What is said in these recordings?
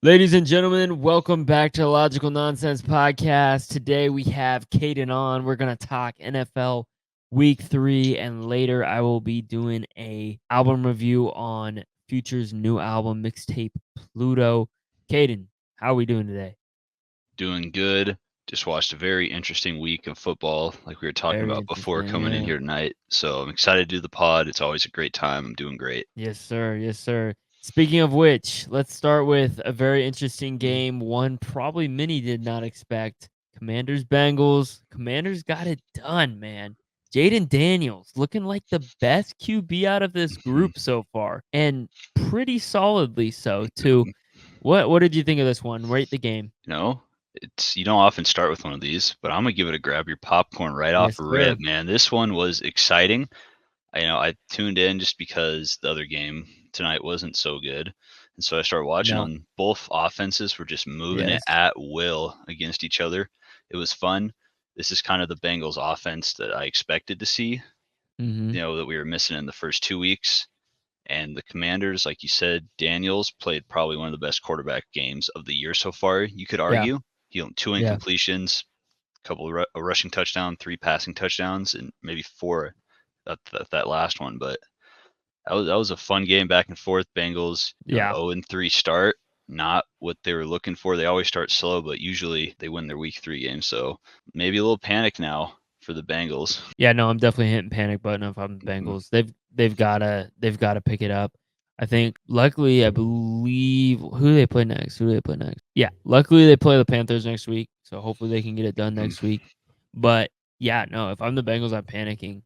Ladies and gentlemen, welcome back to the Logical Nonsense Podcast. Today we have Caden on. We're going to talk NFL Week 3, and later I will be doing a album review on Future's new album, Mixtape Pluto. Caden, how are we doing today? Doing good. Just watched a very interesting week of football, like we were talking Very about before interesting, coming in yeah. here tonight. So I'm excited to do the pod. It's always a great time. I'm doing great. Yes, sir. Yes, sir. Speaking of which, let's start with a very interesting game. One probably many did not expect. Commanders Bengals. Commanders got it done, man. Jaden Daniels looking like the best QB out of this group so far, and pretty solidly so too. What did you think of this one? Rate the game. You know, you don't often start with one of these, but I'm gonna give it a grab your popcorn right off Yes, rip, sir. man. This one was exciting. I tuned in just because the other game tonight wasn't so good. And so I started watching No. on both offenses were just moving it Yes. at will against each other. It was fun. This is kind of the Bengals offense that I expected to see, Mm-hmm. that we were missing in the first 2 weeks. And the Commanders, like you said, Daniels played probably one of the best quarterback games of the year so far. You could Yeah. argue he owned two Yeah. incompletions, a rushing touchdown, three passing touchdowns, and maybe four that last one. But that was a fun game back and forth. Bengals, Yeah. 0-3 start, not what they were looking for. They always start slow, but usually they win their week 3 games. So maybe a little panic now for the Bengals. Yeah, no, I'm definitely hitting panic button if I'm the Mhm. Bengals. They've gotta pick it up. I think luckily I believe who do they play next? Who do they play next? Yeah, luckily they play the Panthers next week, so hopefully they can get it done next week. But yeah, no, if I'm the Bengals, I'm panicking.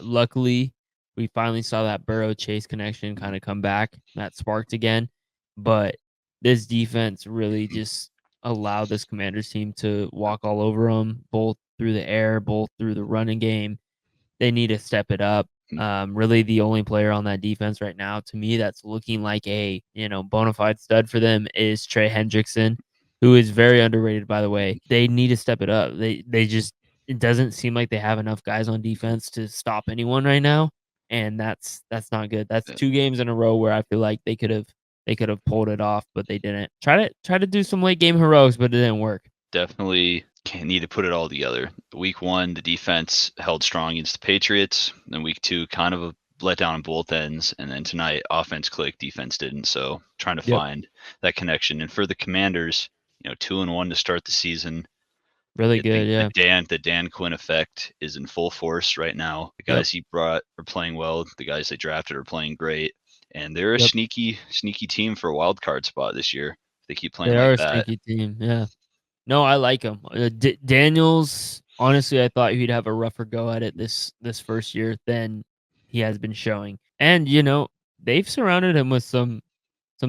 Luckily we finally saw that Burrow Chase connection kind of come back. That sparked again. But this defense really just allowed this Commanders team to walk all over them, both through the air, both through the running game. They need to step it up. Really, the only player on that defense right now, to me, that's looking like a bona fide stud for them is Trey Hendrickson, who is very underrated, by the way. They need to step it up. They just it doesn't seem like they have enough guys on defense to stop anyone right now, and that's not good. That's 2 games in a row where I feel like they could have pulled it off, but they didn't. Try to do some late game heroics, but it didn't work. Definitely need to put it all together. Week 1, the defense held strong against the Patriots. Then week 2, kind of a letdown on both ends. And then tonight, offense clicked, defense didn't. So trying to Yep. find that connection. And for the Commanders, 2-1 to start the season. Really I think good, yeah. the Dan Quinn effect is in full force right now. The Yep. guys he brought are playing well. The guys they drafted are playing great. And they're a Yep. sneaky team for a wild card spot this year. If they keep playing They are like a that. sneaky team, yeah. No, I like him. Daniels, honestly, I thought he'd have a rougher go at it this first year than he has been showing. And, they've surrounded him with some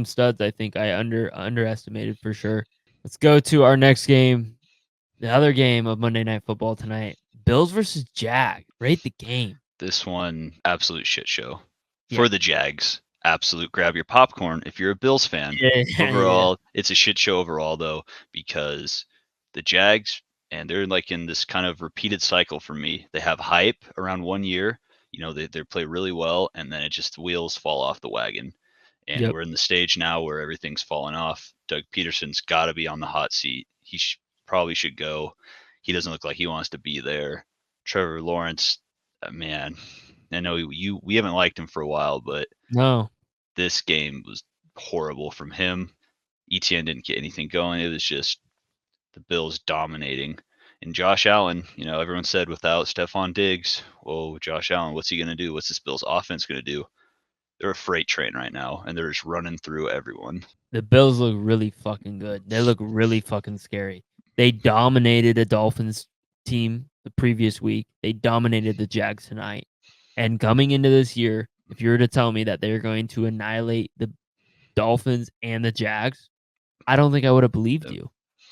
studs I think I underestimated for sure. Let's go to our next game, the other game of Monday Night Football tonight. Bills versus Jag. Rate the game. This one, absolute shit show. Yeah. For the Jags, absolute grab your popcorn if you're a Bills fan. Yeah, yeah. Overall, it's a shit show overall, though, because the Jags, and they're like in this kind of repeated cycle for me. They have hype around 1 year. They play really well, and then it just the wheels fall off the wagon. And Yep. we're in the stage now where everything's falling off. Doug Peterson's got to be on the hot seat. He probably should go. He doesn't look like he wants to be there. Trevor Lawrence, man, I know we haven't liked him for a while, but No. this game was horrible from him. ETN didn't get anything going. It was just the Bills dominating. And Josh Allen, everyone said without Stephon Diggs, well, Josh Allen, what's he going to do? What's this Bills offense going to do? They're a freight train right now, and they're just running through everyone. The Bills look really fucking good. They look really fucking scary. They dominated a Dolphins team the previous week. They dominated the Jags tonight. And coming into this year, if you were to tell me that they're going to annihilate the Dolphins and the Jags, I don't think I would have believed you.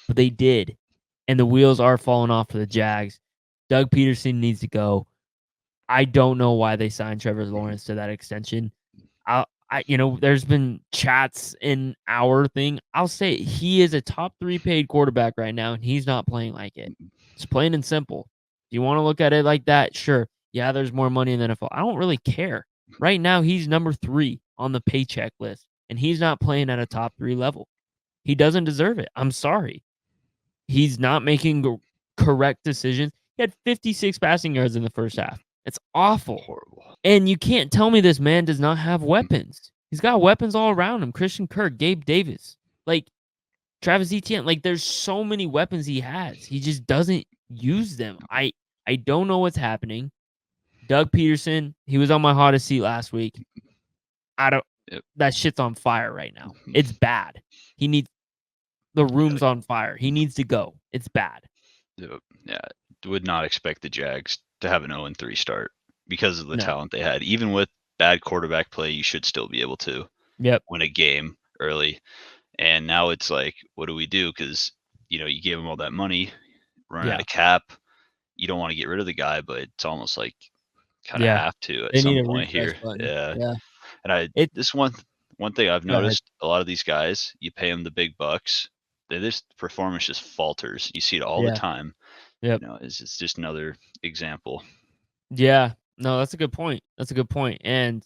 But they did. And the wheels are falling off for the Jags. Doug Peterson needs to go. I don't know why they signed Trevor Lawrence to that extension. There's been chats in our thing. I'll say he is a top 3 paid quarterback right now, and he's not playing like it. It's plain and simple. Do you want to look at it like that? Sure. Yeah, there's more money in the NFL. I don't really care. Right now, he's number 3 on the paycheck list, and he's not playing at a top 3 level. He doesn't deserve it. I'm sorry. He's not making correct decisions. He had 56 passing yards in the first half. It's awful. Horrible. And you can't tell me this man does not have weapons. He's got weapons all around him. Christian Kirk, Gabe Davis, like Travis Etienne. Like there's so many weapons he has. He just doesn't use them. I don't know what's happening. Doug Peterson, he was on my hottest seat last week. I don't Yep. that shit's on fire right now. It's bad. He needs the room's on fire. He needs to go. It's bad. Yep. Yeah. Would not expect the Jags to have an 0-3 start because of the No. talent they had. Even with bad quarterback play, you should still be able to win a game early. And now it's like, what do we do? Because, you gave him all that money, run out of cap. You don't want to get rid of the guy, but it's almost like kind of have to at some point here. Yeah. And this one thing I've noticed, a lot of these guys, you pay them the big bucks, this performance just falters. You see it all the time. Yep. It's just another example. Yeah. No, that's a good point. That's a good point. And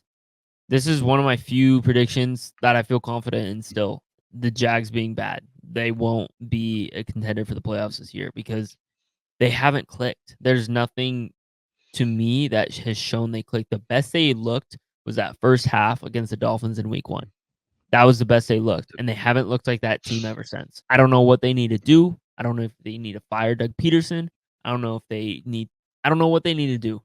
this is one of my few predictions that I feel confident in still. The Jags being bad. They won't be a contender for the playoffs this year because they haven't clicked. There's nothing to me that has shown they clicked. The best they looked was that first half against the Dolphins in week 1. That was the best they looked, and they haven't looked like that team ever since. I don't know what they need to do. I don't know if they need to fire Doug Peterson. I don't know what they need to do.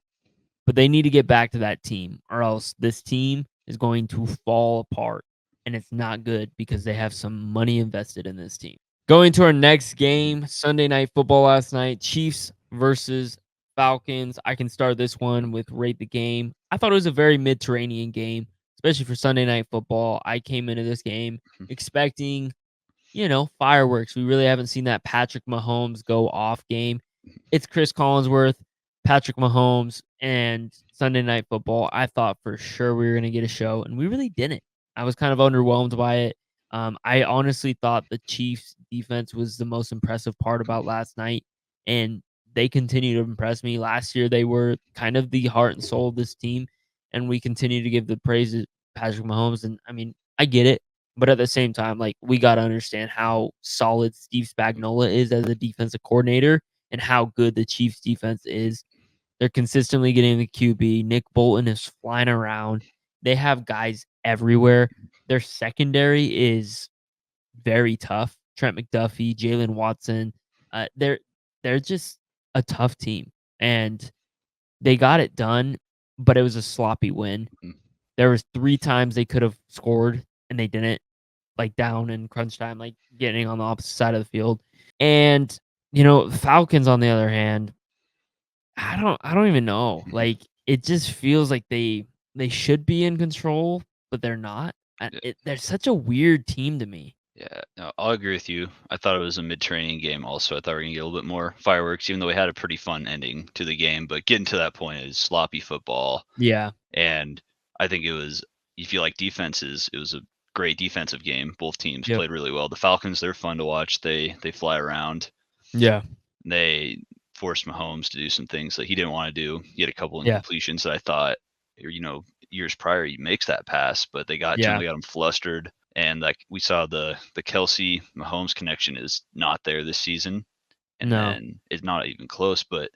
But they need to get back to that team, or else this team is going to fall apart. And it's not good because they have some money invested in this team. Going to our next game, Sunday Night Football last night, Chiefs versus Falcons. I can start this one with rate the game. I thought it was a very Mediterranean game, especially for Sunday Night Football. I came into this game expecting, fireworks. We really haven't seen that Patrick Mahomes go off game. It's Chris Collinsworth, Patrick Mahomes, and Sunday Night Football. I thought for sure we were going to get a show, and we really didn't. I was kind of underwhelmed by it. I honestly thought the Chiefs' defense was the most impressive part about last night, and they continue to impress me. Last year, they were kind of the heart and soul of this team, and we continue to give the praise to Patrick Mahomes. And I mean, I get it, but at the same time, like we got to understand how solid Steve Spagnuolo is as a defensive coordinator and how good the Chiefs' defense is. They're consistently getting the QB. Nick Bolton is flying around. They have guys everywhere. Their secondary is very tough. Trent McDuffie, Jalen Watson. They're just a tough team, and they got it done, but it was a sloppy win. There was 3 times they could have scored, and they didn't, like down in crunch time, like getting on the opposite side of the field. And the Falcons, on the other hand, I don't even know. Like it just feels like they should be in control, but they're not. They're such a weird team to me. Yeah, no, I'll agree with you. I thought it was a mid-training game also. I thought we were going to get a little bit more fireworks, even though we had a pretty fun ending to the game. But getting to that point is sloppy football. Yeah. And I think if you like defenses, it was a great defensive game. Both teams played really well. The Falcons, they're fun to watch. They fly around. Yeah. They forced Mahomes to do some things that he didn't want to do. He had a couple incompletions that I thought, years prior he makes that pass, but they got to him, they got him flustered. And like we saw the Kelsey Mahomes connection is not there this season. And then it's not even close, but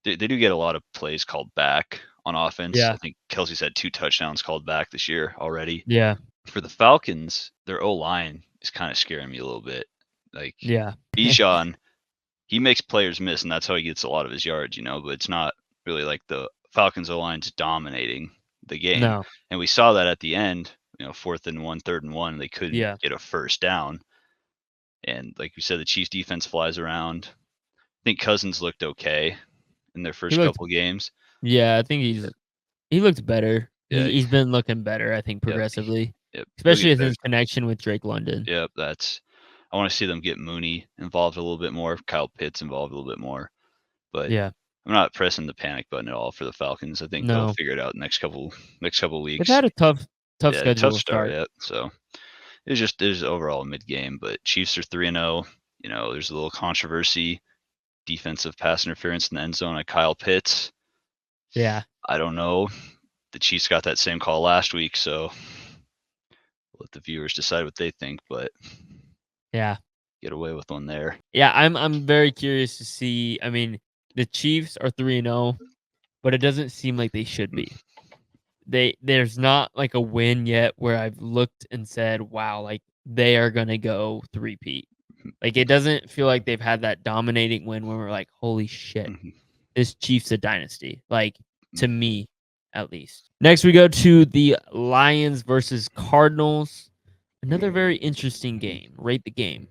they do get a lot of plays called back on offense. Yeah. I think Kelsey's had 2 touchdowns called back this year already. Yeah. For the Falcons, their O-line is kind of scaring me a little bit. Like Bijan, he makes players miss, and that's how he gets a lot of his yards, but it's not really like the Falcons O-line's dominating the game. No. And we saw that at the end, 4th and 1, 3rd and 1, they couldn't get a first down. And like you said, the Chiefs defense flies around. I think Cousins looked okay in their first couple games. Yeah, I think he looked better. Yeah, he's been looking better, I think, progressively. Especially with his connection with Drake London. Yep, I want to see them get Mooney involved a little bit more, Kyle Pitts involved a little bit more. But I'm not pressing the panic button at all for the Falcons. I think they'll figure it out next couple weeks. They've had a tough schedule tough start yet. So it's overall a mid game, but Chiefs are 3-0. There's a little controversy, defensive pass interference in the end zone at Kyle Pitts. Yeah. I don't know. The Chiefs got that same call last week, so we'll let the viewers decide what they think, but Yeah. get away with one there. Yeah, I'm very curious to see. I mean, the Chiefs are 3-0, but it doesn't seem like they should Mm, be. There's not like a win yet where I've looked and said, "Wow, like they are gonna go three-peat." Like it doesn't feel like they've had that dominating win where we're like, "Holy shit, mhm, this Chiefs a dynasty." Like to mhm. me, at least. Next, we go to the Lions versus Cardinals. Another very interesting game. Rate the game.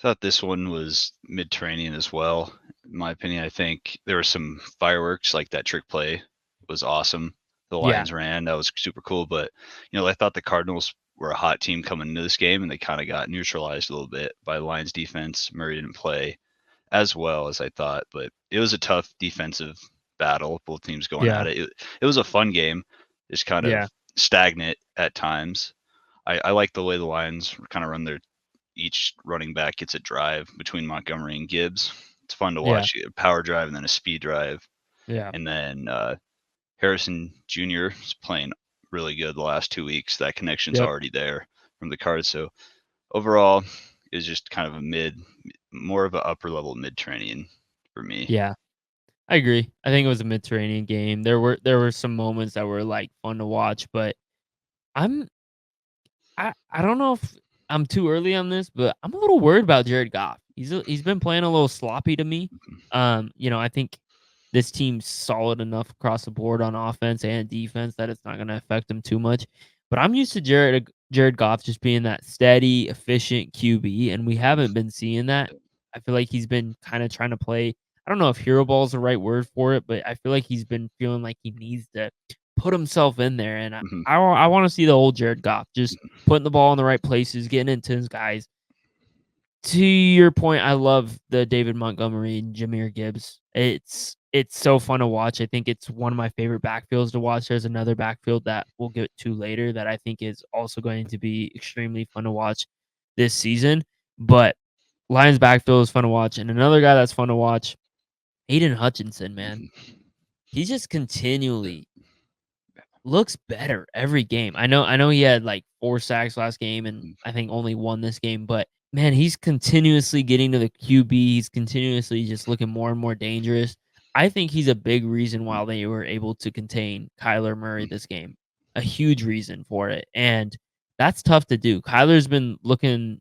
Thought this one was Mediterranean as well. In my opinion, I think there were some fireworks, like that trick play was awesome. The Yeah, Lions ran, that was super cool. But I thought the Cardinals were a hot team coming into this game, and they kind of got neutralized a little bit by the Lions defense. Murray didn't play as well as I thought, but it was a tough defensive battle. Both teams going yeah, at it. It was a fun game, just kind of yeah, stagnant at times. I like the way the Lions kind of run their each running back gets a drive between Montgomery and Gibbs. It's fun to yeah, watch. A power drive and then a speed drive, yeah, and then Harrison Jr. is playing really good the last 2 weeks. That connection's yep, already there from the Cards. So overall, it was just kind of more of an upper level Mediterranean for me. yeah. I agree. I think it was a Mediterranean game. There were some moments that were like fun to watch, but I'm I don't know if I'm too early on this, but I'm a little worried about Jared Goff. He's been playing a little sloppy to me. I think this team's solid enough across the board on offense and defense that it's not going to affect him too much. But I'm used to Jared Goff just being that steady, efficient QB, and we haven't been seeing that. I feel like he's been kind of trying to play. I don't know if hero ball is the right word for it, but I feel like he's been feeling like he needs to put himself in there, and Mhm. I want to see the old Jared Goff just putting the ball in the right places, getting into his guys. To your point, I love the David Montgomery and Jahmyr Gibbs. It's so fun to watch. I think it's one of my favorite backfields to watch. There's another backfield that we'll get to later that I think is also going to be extremely fun to watch this season. But Lions backfield is fun to watch, and another guy that's fun to watch, Aiden Hutchinson, man. Mhm. He just continually looks better every game. I know he had, like, 4 sacks last game and I think only 1 this game, but, man, he's continuously getting to the QB, he's continuously just looking more and more dangerous. I think he's a big reason why they were able to contain Kyler Murray this game, a huge reason for it, and that's tough to do. Kyler's been looking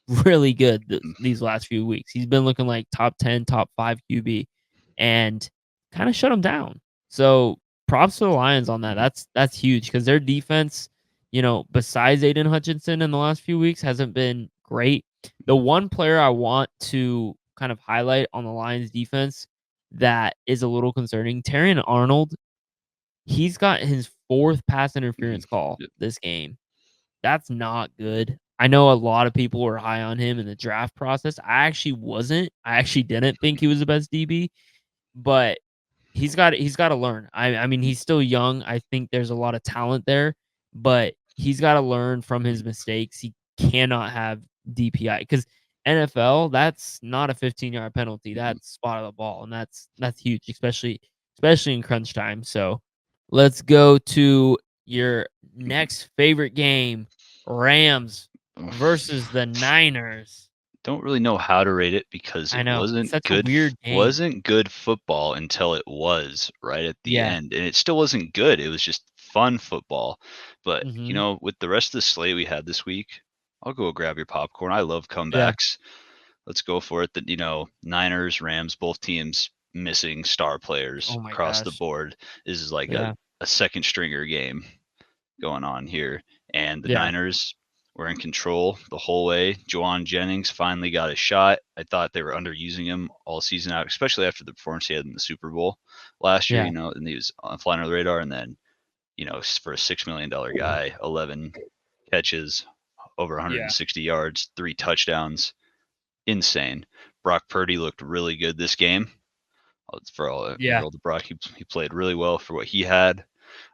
really good these last few weeks. He's been looking like top 10, top 5 QB and kind of shut him down. So props to the Lions on that. Mhm. That's huge because their defense, besides Aiden Hutchinson in the last few weeks, hasn't been great. The one player I want to kind of highlight on the Lions defense that is a little concerning, Terrion Arnold, he's got his fourth pass Mhm. interference call Yep. this game. That's not good. I know a lot of people were high on him in the draft process. I actually wasn't. I actually didn't think he was the best DB, but he's gotta learn. I mean, he's still young. I think there's a lot of talent there, but he's gotta learn from his mistakes. He cannot have DPI because NFL, that's not a 15-yard penalty. Mhm. That's spot of the ball, and that's huge, especially in crunch time. So let's go to your Mhm. next favorite game, Rams Ugh. versus the Niners. Don't really know how to rate it because I it know. It's wasn't such a weird game. wasn't good football until it was right at the Yeah. end, and it still wasn't good. It was just fun football. But Mhm. with the rest of the slate we had this week, I'll go grab your popcorn. I love Yeah. comebacks. Let's go for it. That Niners, Rams, both teams missing star players Oh my across the gosh. board. This is like a Yeah. a second stringer game going on here. And the Yeah. Niners were in control the whole way. Juwan Jennings finally got a shot. I thought they were underusing him all season out, especially after the performance he had in the Super Bowl last year, Yeah. and he was flying under the radar. And then, for a $6 million guy, 11 catches, over Yeah. 160 yards, 3 touchdowns. Insane. Brock Purdy looked really good this game. For all the Yeah. world of Brock, he played really well for what he had.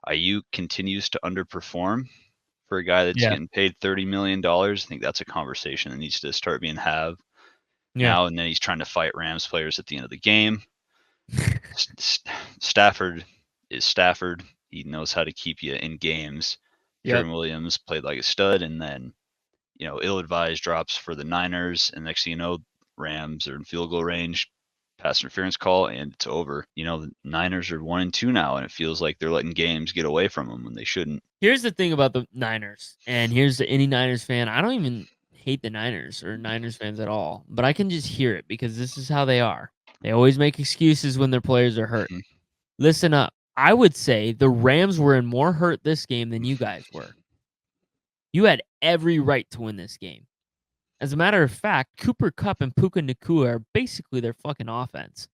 Ayuk continues to underperform for a guy that's Yeah. getting paid $30 million. I think that's a conversation that needs to start being had Yeah. now. And then he's trying to fight Rams players at the end of the game. Stafford is Stafford. He knows how to keep you in games. Yep. Kieran Williams played like a stud, and then ill-advised drops for the Niners, and next thing you know, Rams are in field goal range, pass interference call, and it's over. The Niners are 1-2 now, and it feels like they're letting games get away from them when they shouldn't. Here's the thing about the Niners, and here's to any Niners fan. I don't even hate the Niners or Niners fans at all, but I can just hear it because this is how they are. They always make excuses when their players are hurt. Mhm. Listen up. I would say the Rams were in more hurt this game than you guys were. You had every right to win this game. As a matter of fact, Cooper Kupp and Puka Nacua are basically their fucking offense.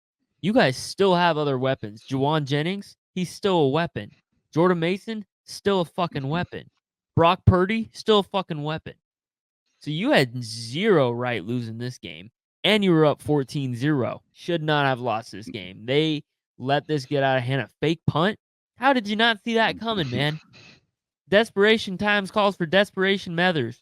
You guys still have other weapons. Juwan Jennings, he's still a weapon. Jordan Mason, still a fucking weapon. Brock Purdy, still a fucking weapon. So you had zero right losing this game, and you were up 14-0. Should not have lost this game. They let this get out of hand. A fake punt? How did you not see that coming, man? Desperation times calls for desperation measures.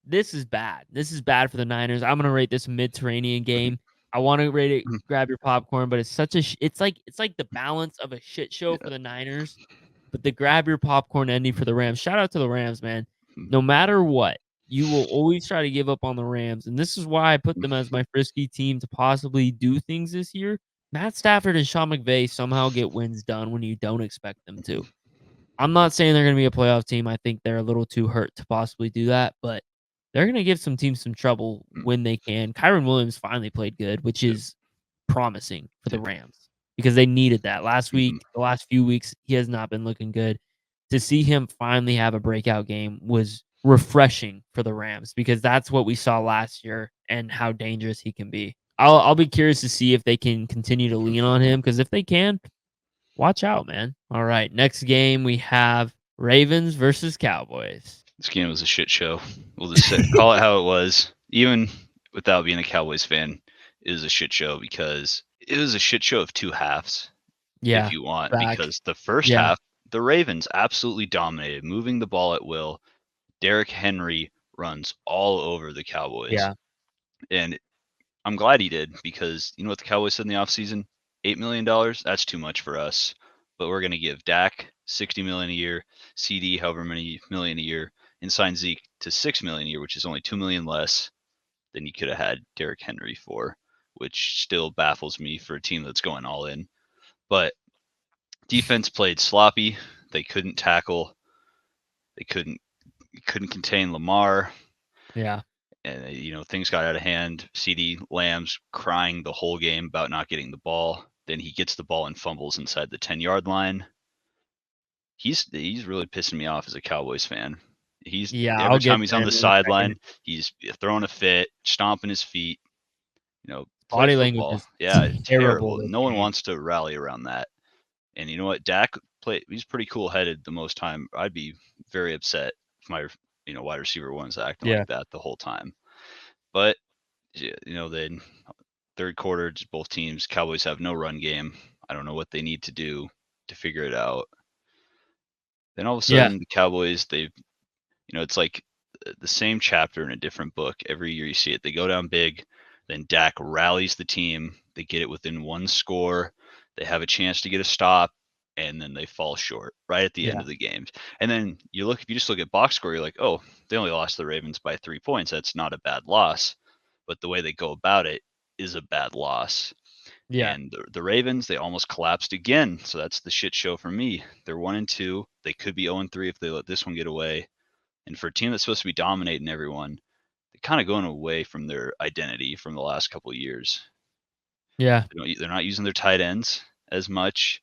This is bad. This is bad for the Niners. I'm gonna rate this a Mediterranean game. I want to rate it. Grab your popcorn, but it's such a. It's like the balance of a shit show for the Niners, but the grab your popcorn ending for the Rams. Shout out to the Rams, man. No matter what, you will always try to give up on the Rams, and this is why I put them as my frisky team to possibly do things this year. Matt Stafford and Sean McVay somehow get wins done when you don't expect them to. I'm not saying they're going to be a playoff team. I think they're a little too hurt to possibly do that, but they're going to give some teams some trouble when they can. Kyron Williams finally played good, which is promising for the Rams because they needed that. Last week, the last few weeks, he has not been looking good. To see him finally have a breakout game was refreshing for the Rams because that's what we saw last year and how dangerous he can be. I'll be curious to see if they can continue to lean on him because if they can, watch out, man. All right, next game we have Ravens versus Cowboys. This game was a shit show. We'll just call it how it was. Even without being a Cowboys fan, it was a shit show because it was a shit show of two halves. Yeah, if you want, back. because the first half, the Ravens absolutely dominated, moving the ball at will. Derrick Henry runs all over the Cowboys. Yeah. And I'm glad he did because you know what the Cowboys said in the offseason? $8 million, that's too much for us. But we're going to give Dak $60 million a year, CD however many million a year, and sign Zeke to $6 million a year, which is only $2 million less than you could have had Derrick Henry for, which still baffles me for a team that's going all in. But defense played sloppy. They couldn't tackle. They couldn't contain Lamar. Yeah. And things got out of hand. CD Lamb's crying the whole game about not getting the ball. Then he gets the ball and fumbles inside the 10-yard line. He's really pissing me off as a Cowboys fan. Every time he's on the sideline, he's throwing a fit, stomping his feet. Body play language football. is Yeah, terrible. No one wants to rally around that. And you know what? Dak he's pretty cool-headed the most time. I'd be very upset if my wide receiver one's acting like that the whole time. But then third quarter, just both teams, Cowboys have no run game. I don't know what they need to do to figure it out. Then all of a sudden, the Cowboys, it's like the same chapter in a different book. Every year you see it. They go down big, then Dak rallies the team. They get it within one score. They have a chance to get a stop, and then they fall short right at the end of the games. And then if you just look at box score, you're like, oh, they only lost the Ravens by 3 points. That's not a bad loss. But the way they go about it is a bad loss. Yeah. And the Ravens, they almost collapsed again. So that's the shit show for me. They're 1-2. They could be 0-3 if they let this one get away. And for a team that's supposed to be dominating everyone, they're kind of going away from their identity from the last couple of years. Yeah. They're not using their tight ends as much.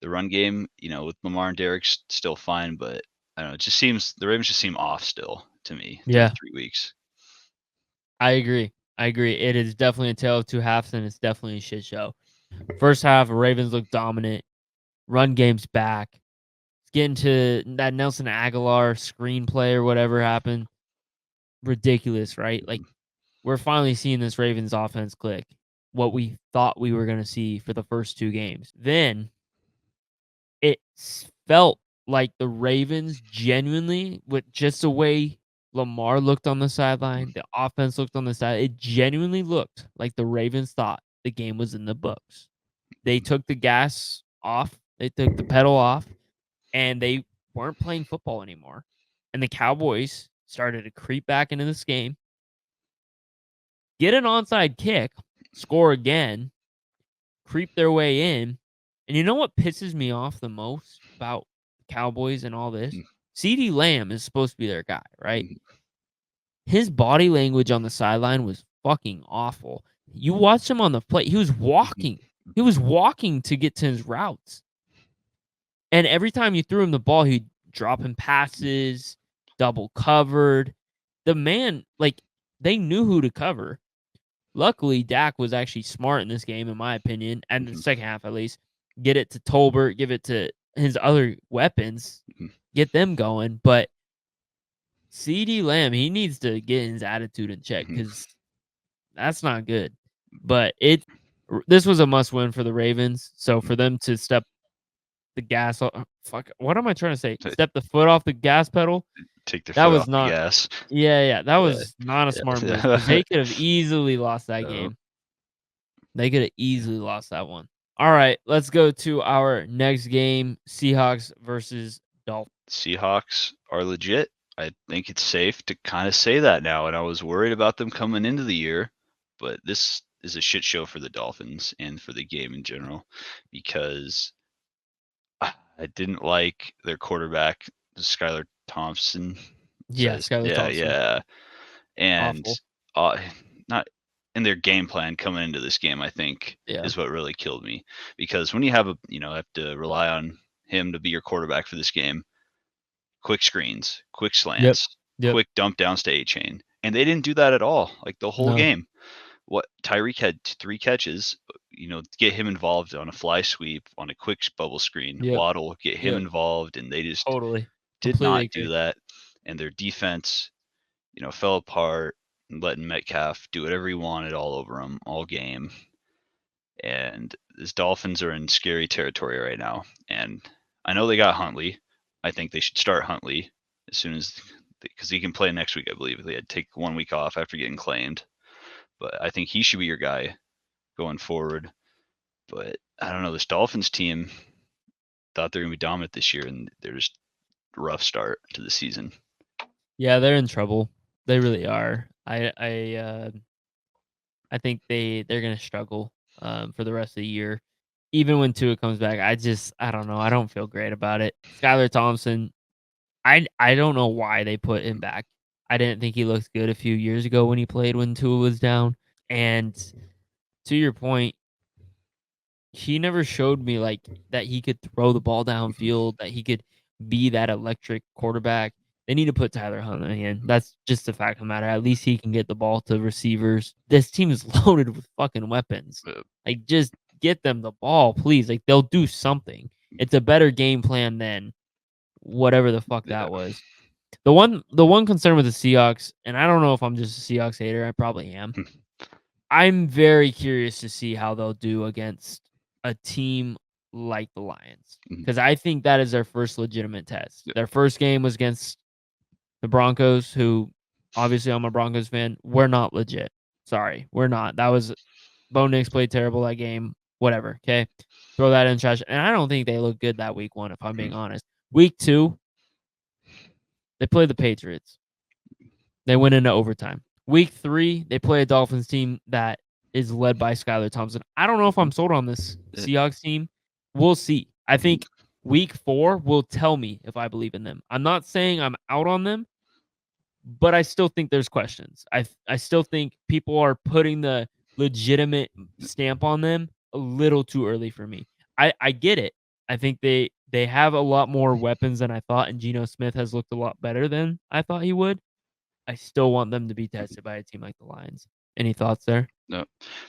The run game, with Lamar and Derrick still fine, but I don't know. It just seems the Ravens just seem off still to me. Yeah. 3 weeks. I agree. It is definitely a tale of two halves, and it's definitely a shit show. First half, Ravens look dominant. Run game's back. It's getting to that Nelson Aguilar screenplay or whatever happened. Ridiculous, right? Like, we're finally seeing this Ravens offense click. What we thought we were going to see for the first 2 games. Then it felt like the Ravens genuinely, with just the way Lamar looked on the sideline, the offense looked on the side, it genuinely looked like the Ravens thought the game was in the books. They took the gas off, they took the pedal off, and they weren't playing football anymore. And the Cowboys started to creep back into this game, get an onside kick, score again, creep their way in. And you know what pisses me off the most about Cowboys and all this? CeeDee Lamb is supposed to be their guy, right? His body language on the sideline was fucking awful. You watched him on the play. He was walking. He was walking to get to his routes. And every time you threw him the ball, he'd drop him passes, double covered. The man, like, they knew who to cover. Luckily, Dak was actually smart in this game, in my opinion, and the second half at least. Get it to Tolbert, give it to his other weapons, get them going. But CeeDee Lamb, he needs to get his attitude in check because that's not good. But this was a must win for the Ravens. So for them to step the gas, what am I trying to say? Step the foot off the gas pedal. Take the That foot was off not. the gas. Yeah, that was not a smart move because they could have easily lost that game. They could have easily lost that one. All right, let's go to our next game: Seahawks versus Dolphins. Seahawks are legit. I think it's safe to kind of say that now. And I was worried about them coming into the year, but this is a shit show for the Dolphins and for the game in general because I didn't like their quarterback, Skylar Thompson. Yeah, Skylar Thompson. Yeah. And awful. Not in their game plan coming into this game, I think is what really killed me. Because when you have have to rely on him to be your quarterback for this game, quick screens, quick slants, quick dump downs to A-chain. And they didn't do that at all, like the whole game. What Tyreek had 3 catches, get him involved on a fly sweep, on a quick bubble screen. Waddle, get him involved, and they just did not do that. And their defense, fell apart and letting Metcalf do whatever he wanted all over him all game. And these Dolphins are in scary territory right now. And I know they got Huntley. I think they should start Huntley as soon as, because he can play next week, I believe. They had to take 1 week off after getting claimed. But I think he should be your guy going forward. But I don't know. This Dolphins team thought they're going to be dominant this year, and they're just a rough start to the season. Yeah, they're in trouble. They really are. I think they're going to struggle for the rest of the year. Even when Tua comes back, I don't know. I don't feel great about it. Skylar Thompson, I don't know why they put him back. I didn't think he looked good a few years ago when he played when Tua was down. And to your point, he never showed me like that he could throw the ball downfield, that he could be that electric quarterback. They need to put Tyler Huntley in. That's just the fact of the matter. At least he can get the ball to receivers. This team is loaded with fucking weapons. Like, just get them the ball, please. Like, they'll do something. It's a better game plan than whatever the fuck that was. The one concern with the Seahawks, and I don't know if I'm just a Seahawks hater, I probably am. I'm very curious to see how they'll do against a team like the Lions, because I think that is their first legitimate test. Their first game was against the Broncos, who obviously I'm a Broncos fan. We're not legit. Sorry, we're not. That was Bo Nix played terrible that game. Whatever. Okay, throw that in trash. And I don't think they look good that week 1, if I'm being honest. Week 2, they play the Patriots. They went into overtime. Week 3, they play a Dolphins team that is led by Skylar Thompson. I don't know if I'm sold on this Seahawks team. We'll see. I think week 4 will tell me if I believe in them. I'm not saying I'm out on them, but I still think there's questions. I still think people are putting the legitimate stamp on them a little too early for me. I get it. I think they have a lot more weapons than I thought, and Geno Smith has looked a lot better than I thought he would. I still want them to be tested by a team like the Lions. Any thoughts there? No,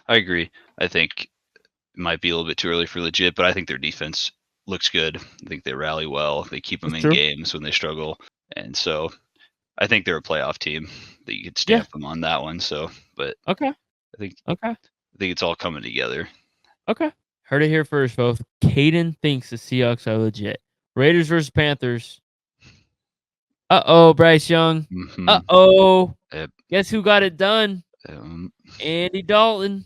I agree. I think it might be a little bit too early for legit, but I think their defense looks good. I think they rally well. They keep them in games when they struggle. And so I think they're a playoff team that you could stamp them on that one. So, but I think it's all coming together. Okay. Heard it here first, folks. Caden thinks the Seahawks are legit. Raiders versus Panthers. Uh-oh, Bryce Young. Uh-oh. Guess who got it done? Andy Dalton.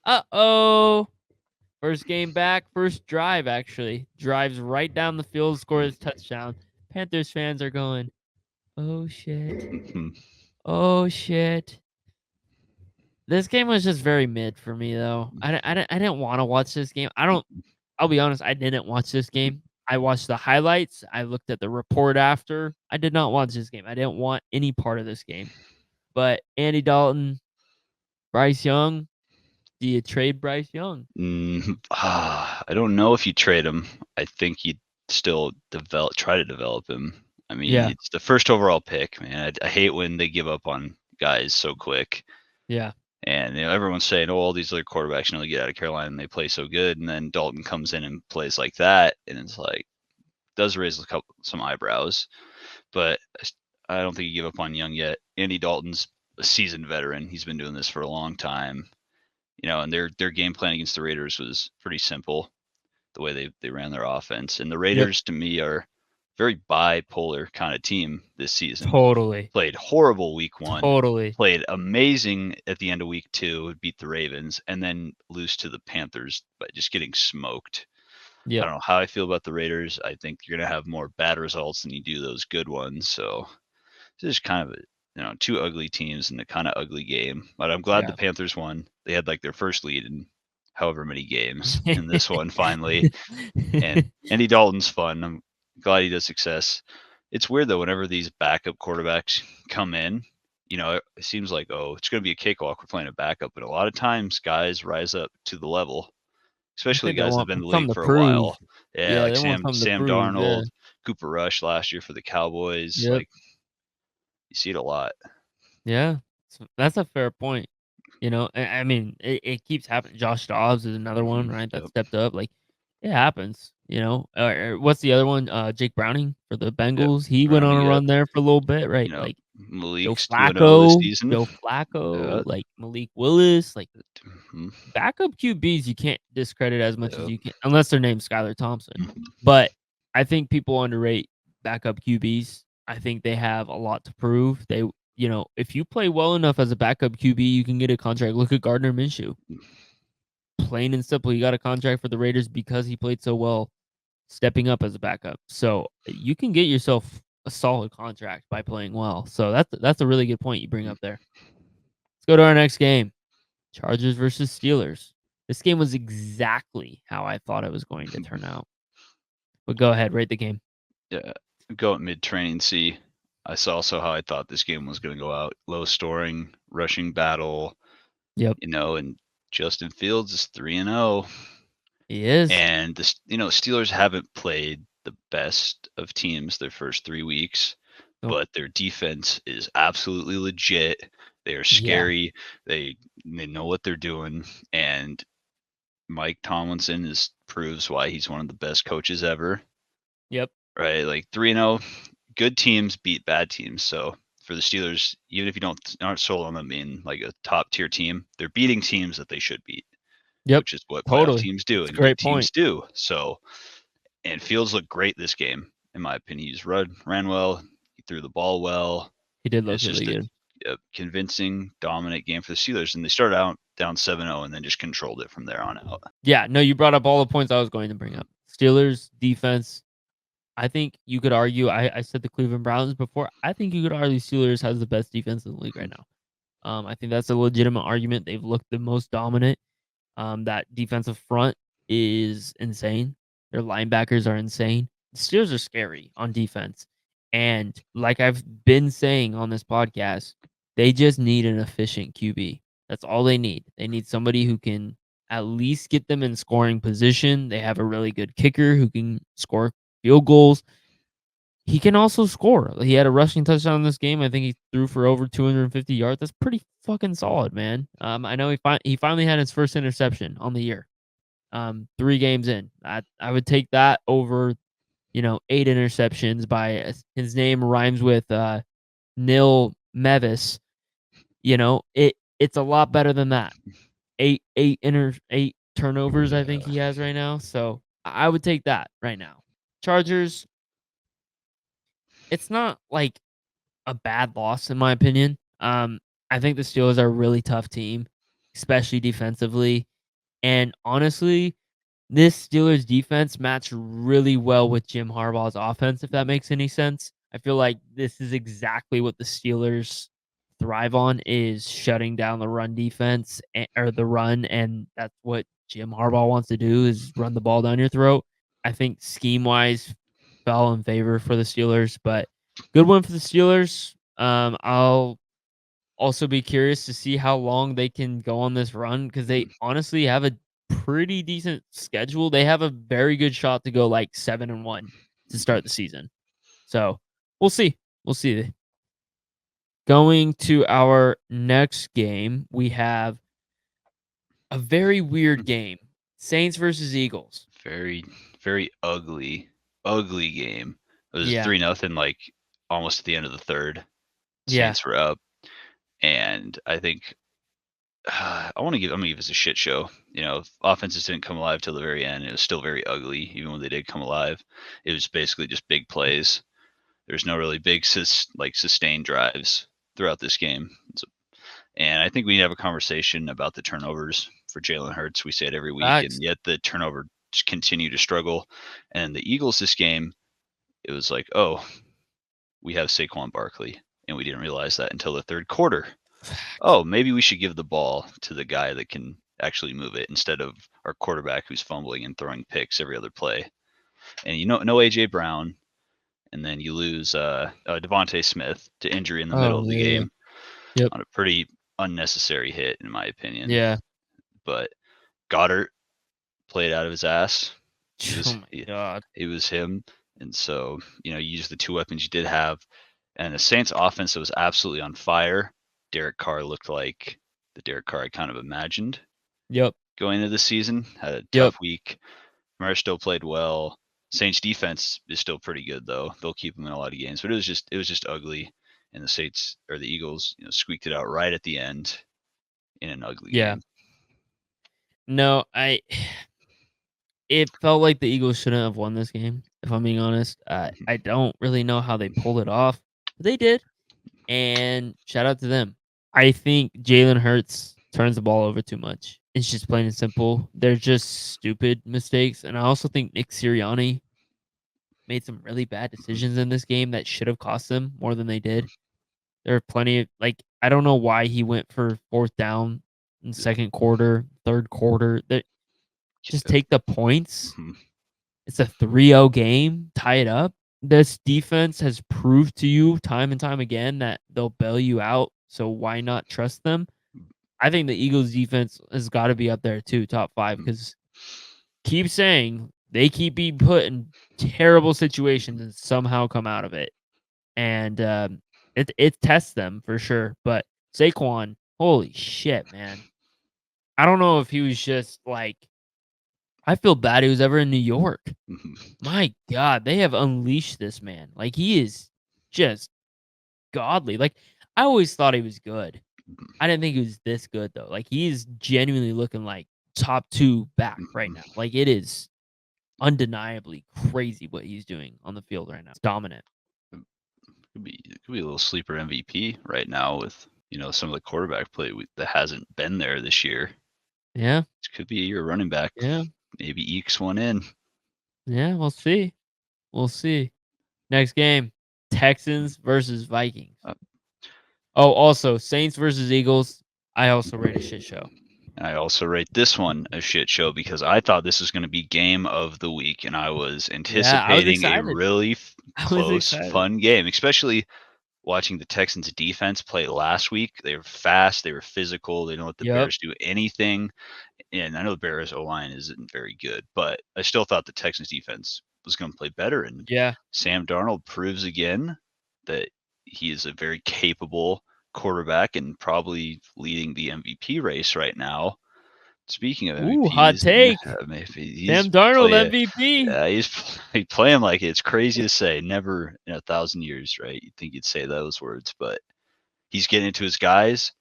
Uh-oh. First game back, first drive, actually. Drives right down the field, scores a touchdown. Panthers fans are going, Oh shit. Mhm. Oh shit. This game was just very mid for me though. I didn't want to watch this game. I'll be honest, I didn't watch this game. I watched the highlights. I looked at the report after. I did not watch this game. I didn't want any part of this game. But Andy Dalton, Bryce Young, do you trade Bryce Young? I don't know if you trade him. I think you'd still try to develop him. I mean, Yeah. it's the first overall pick, man. I hate when they give up on guys so quick. Yeah. And everyone's saying, "Oh, all these other quarterbacks get out of Carolina and they play so good," and then Dalton comes in and plays like that, and it's like does raise some eyebrows. But I don't think you give up on Young yet. Andy Dalton's a seasoned veteran. He's been doing this for a long time. And their game plan against the Raiders was pretty simple, the way they ran their offense. And the Yep. Raiders, to me, are very bipolar kind of team this season. Totally. Played horrible week 1, Totally. played amazing at the end of week 2, beat the Ravens, and then lose to the Panthers by just getting smoked. I Yep. don't know how I feel about the Raiders. I think you're going to have more bad results than you do those good ones. So this is kind of two ugly teams in a kind of ugly game. But I'm glad the Yeah. Panthers won. They had like their first lead in however many games in this one finally. And Andy Dalton's fun. I'm glad he does success. It's weird though, whenever these backup quarterbacks come in, it seems like, oh, it's going to be a cakewalk. We're playing a backup. But a lot of times guys rise up to the level, I especially think they guys that have want been in the something league to for a prove. while. Yeah, Yeah, like they want Sam something to Sam prove. Yeah. Darnold, Cooper Rush last year for the Cowboys. Yep. Like you see it a lot. Yeah. That's a fair point. I mean, it keeps happening. Josh Dobbs is another one, right? That Yep. stepped up. Like, it happens. What's the other one? Jake Browning for the Yep. Bengals. He went on Browning, a yep. run there for a little bit, right? Yep. Like Joe Malik's 2-0 this Flacco, season. Yep. like Malik Willis, like Mhm. backup QBs. You can't discredit as much as Yep. you can, unless their name's Skylar Thompson. But I think people underrate backup QBs. I think they have a lot to prove. If you play well enough as a backup QB, you can get a contract. Look at Gardner Minshew. Plain and simple, he got a contract for the Raiders because he played so well, stepping up as a backup. So you can get yourself a solid contract by playing well. So that's a really good point you bring up there. Let's go to our next game. Chargers versus Steelers. This game was exactly how I thought it was going to turn out. But go ahead, rate the game. Yeah. Go at mid-training. See, I saw also how I thought this game was going to go out. Low scoring, rushing battle. Yep. And Justin Fields is 3-0. He is. And the Steelers haven't played the best of teams their first 3 weeks, Nope. but their defense is absolutely legit. They are scary. They know what they're doing, and Mike Tomlinson proves why he's one of the best coaches ever. Yep. Right, like 3-0, good teams beat bad teams. So for the Steelers, even if you aren't sold on them being like a top tier team, they're beating teams that they should beat, Yep. which is what playoff Totally. teams do That's a and good great teams point. do. So, and Fields looked great this game, in my opinion. He's ran well, he threw the ball well. He did look It's really just good. a convincing, dominant game for the Steelers, and they started out down 7-0 and then just controlled it from there on out. Yeah, no, you brought up all the points I was going to bring up. Steelers defense. I think you could argue. I said the Cleveland Browns before. I think you could argue Steelers has the best defense in the league right now. I think that's a legitimate argument. They've looked the most dominant. That defensive front is insane. Their linebackers are insane. The Steelers are scary on defense. And like I've been saying on this podcast, they just need an efficient QB. That's all they need. They need somebody who can at least get them in scoring position. They have a really good kicker who can score field goals. He can also score. He had a rushing touchdown in this game. I think he threw for over 250 yards. That's pretty fucking solid, man. I know he finally had his first interception on the year. 3 games in. I would take that over, 8 interceptions by his name rhymes with Nil Mevis. It's a lot better than that. 8 turnovers I think he has right now. So I would take that right now. Chargers, it's not like a bad loss in my opinion. I think the Steelers are a really tough team, especially defensively. And honestly, this Steelers defense matched really well with Jim Harbaugh's offense, if that makes any sense. I feel like this is exactly what the Steelers thrive on is shutting down the run defense or the run, and that's what Jim Harbaugh wants to do is run the ball down your throat. I think scheme wise fell in favor for the Steelers, but good one for the Steelers. I'll also be curious to see how long they can go on this run because they honestly have a pretty decent schedule. They have a very good shot to go like 7-1 to start the season. So we'll see. We'll see. Going to our next game, we have a very weird game. Saints versus Eagles. Very, very ugly game. It was Yeah. 3-0, like almost at the end of the third. Yeah. Saints were up, and I think I'm gonna give this a shit show. Offenses didn't come alive till the very end. It was still very ugly, even when they did come alive. It was basically just big plays. There's no really big sustained drives throughout this game. And I think we need to have a conversation about the turnovers for Jalen Hurts. We say it every week, and Facts. yet the turnover continue to struggle. And the Eagles this game, it was like, oh, we have Saquon Barkley, and we didn't realize that until the third quarter. Oh, maybe we should give the ball to the guy that can actually move it instead of our quarterback who's fumbling and throwing picks every other play. And no AJ Brown, and then you lose Devontae Smith to injury in the middle Oh, of the yeah, yeah. game Yep. on a pretty unnecessary hit, in my opinion. Yeah. But Goddard played out of his ass. Oh my god. It was him. And so, you use the two weapons you did have. And the Saints offense was absolutely on fire. Derek Carr looked like the Derek Carr I kind of imagined Yep. going into the season. Had a Yep. tough week. Murray still played well. Saints defense is still pretty good though. They'll keep them in a lot of games, but it was just ugly. And the Saints or the Eagles, squeaked it out right at the end in an ugly Yeah. game. No, it felt like the Eagles shouldn't have won this game, if I'm being honest. I don't really know how they pulled it off, but they did. And shout out to them. I think Jalen Hurts turns the ball over too much. It's just plain and simple. They're just stupid mistakes. And I also think Nick Sirianni made some really bad decisions in this game that should have cost them more than they did. There are plenty of I don't know why he went for fourth down in second quarter, third quarter. Just take the points. Mhm. It's a 3-0 game, tie it up. This defense has proved to you time and time again that they'll bail you out. So why not trust them? I think the Eagles defense has got to be up there too, top 5, because keep saying they keep being put in terrible situations and somehow come out of it. And it tests them for sure. But Saquon, holy shit, man. I don't know if he was just I feel bad he was ever in New York. My God, they have unleashed this man. He is just godly. I always thought he was good. I didn't think he was this good though. He is genuinely looking like top 2 back right now. It is undeniably crazy what he's doing on the field right now. It's dominant. Could be a little sleeper MVP right now with some of the quarterback play that hasn't been there this year. Yeah. This could be your running back. Yeah. Maybe ekes one in. Yeah, we'll see. We'll see. Next game, Texans versus Vikings. Oh, also Saints versus Eagles. I also rate a shit show. I also rate this one a shit show because I thought this was going to be game of the week, and I was Yeah, I was anticipating a excited. really I was close, excited. fun game, especially watching the Texans defense play last week. They were fast, they were physical, they don't let the Yep. Bears do anything. And I know the Bears O-line isn't very good, but I still thought the Texans defense was going to play better. And Yeah. Sam Darnold proves again that he is a very capable quarterback and probably leading the MVP race right now. Speaking of Ooh, hot MVPs, take. maybe Sam Darnold play, MVP. he's playing like it. It's crazy to say. Never in 1,000 years, right? You'd think you'd say those words, but he's getting into his guys.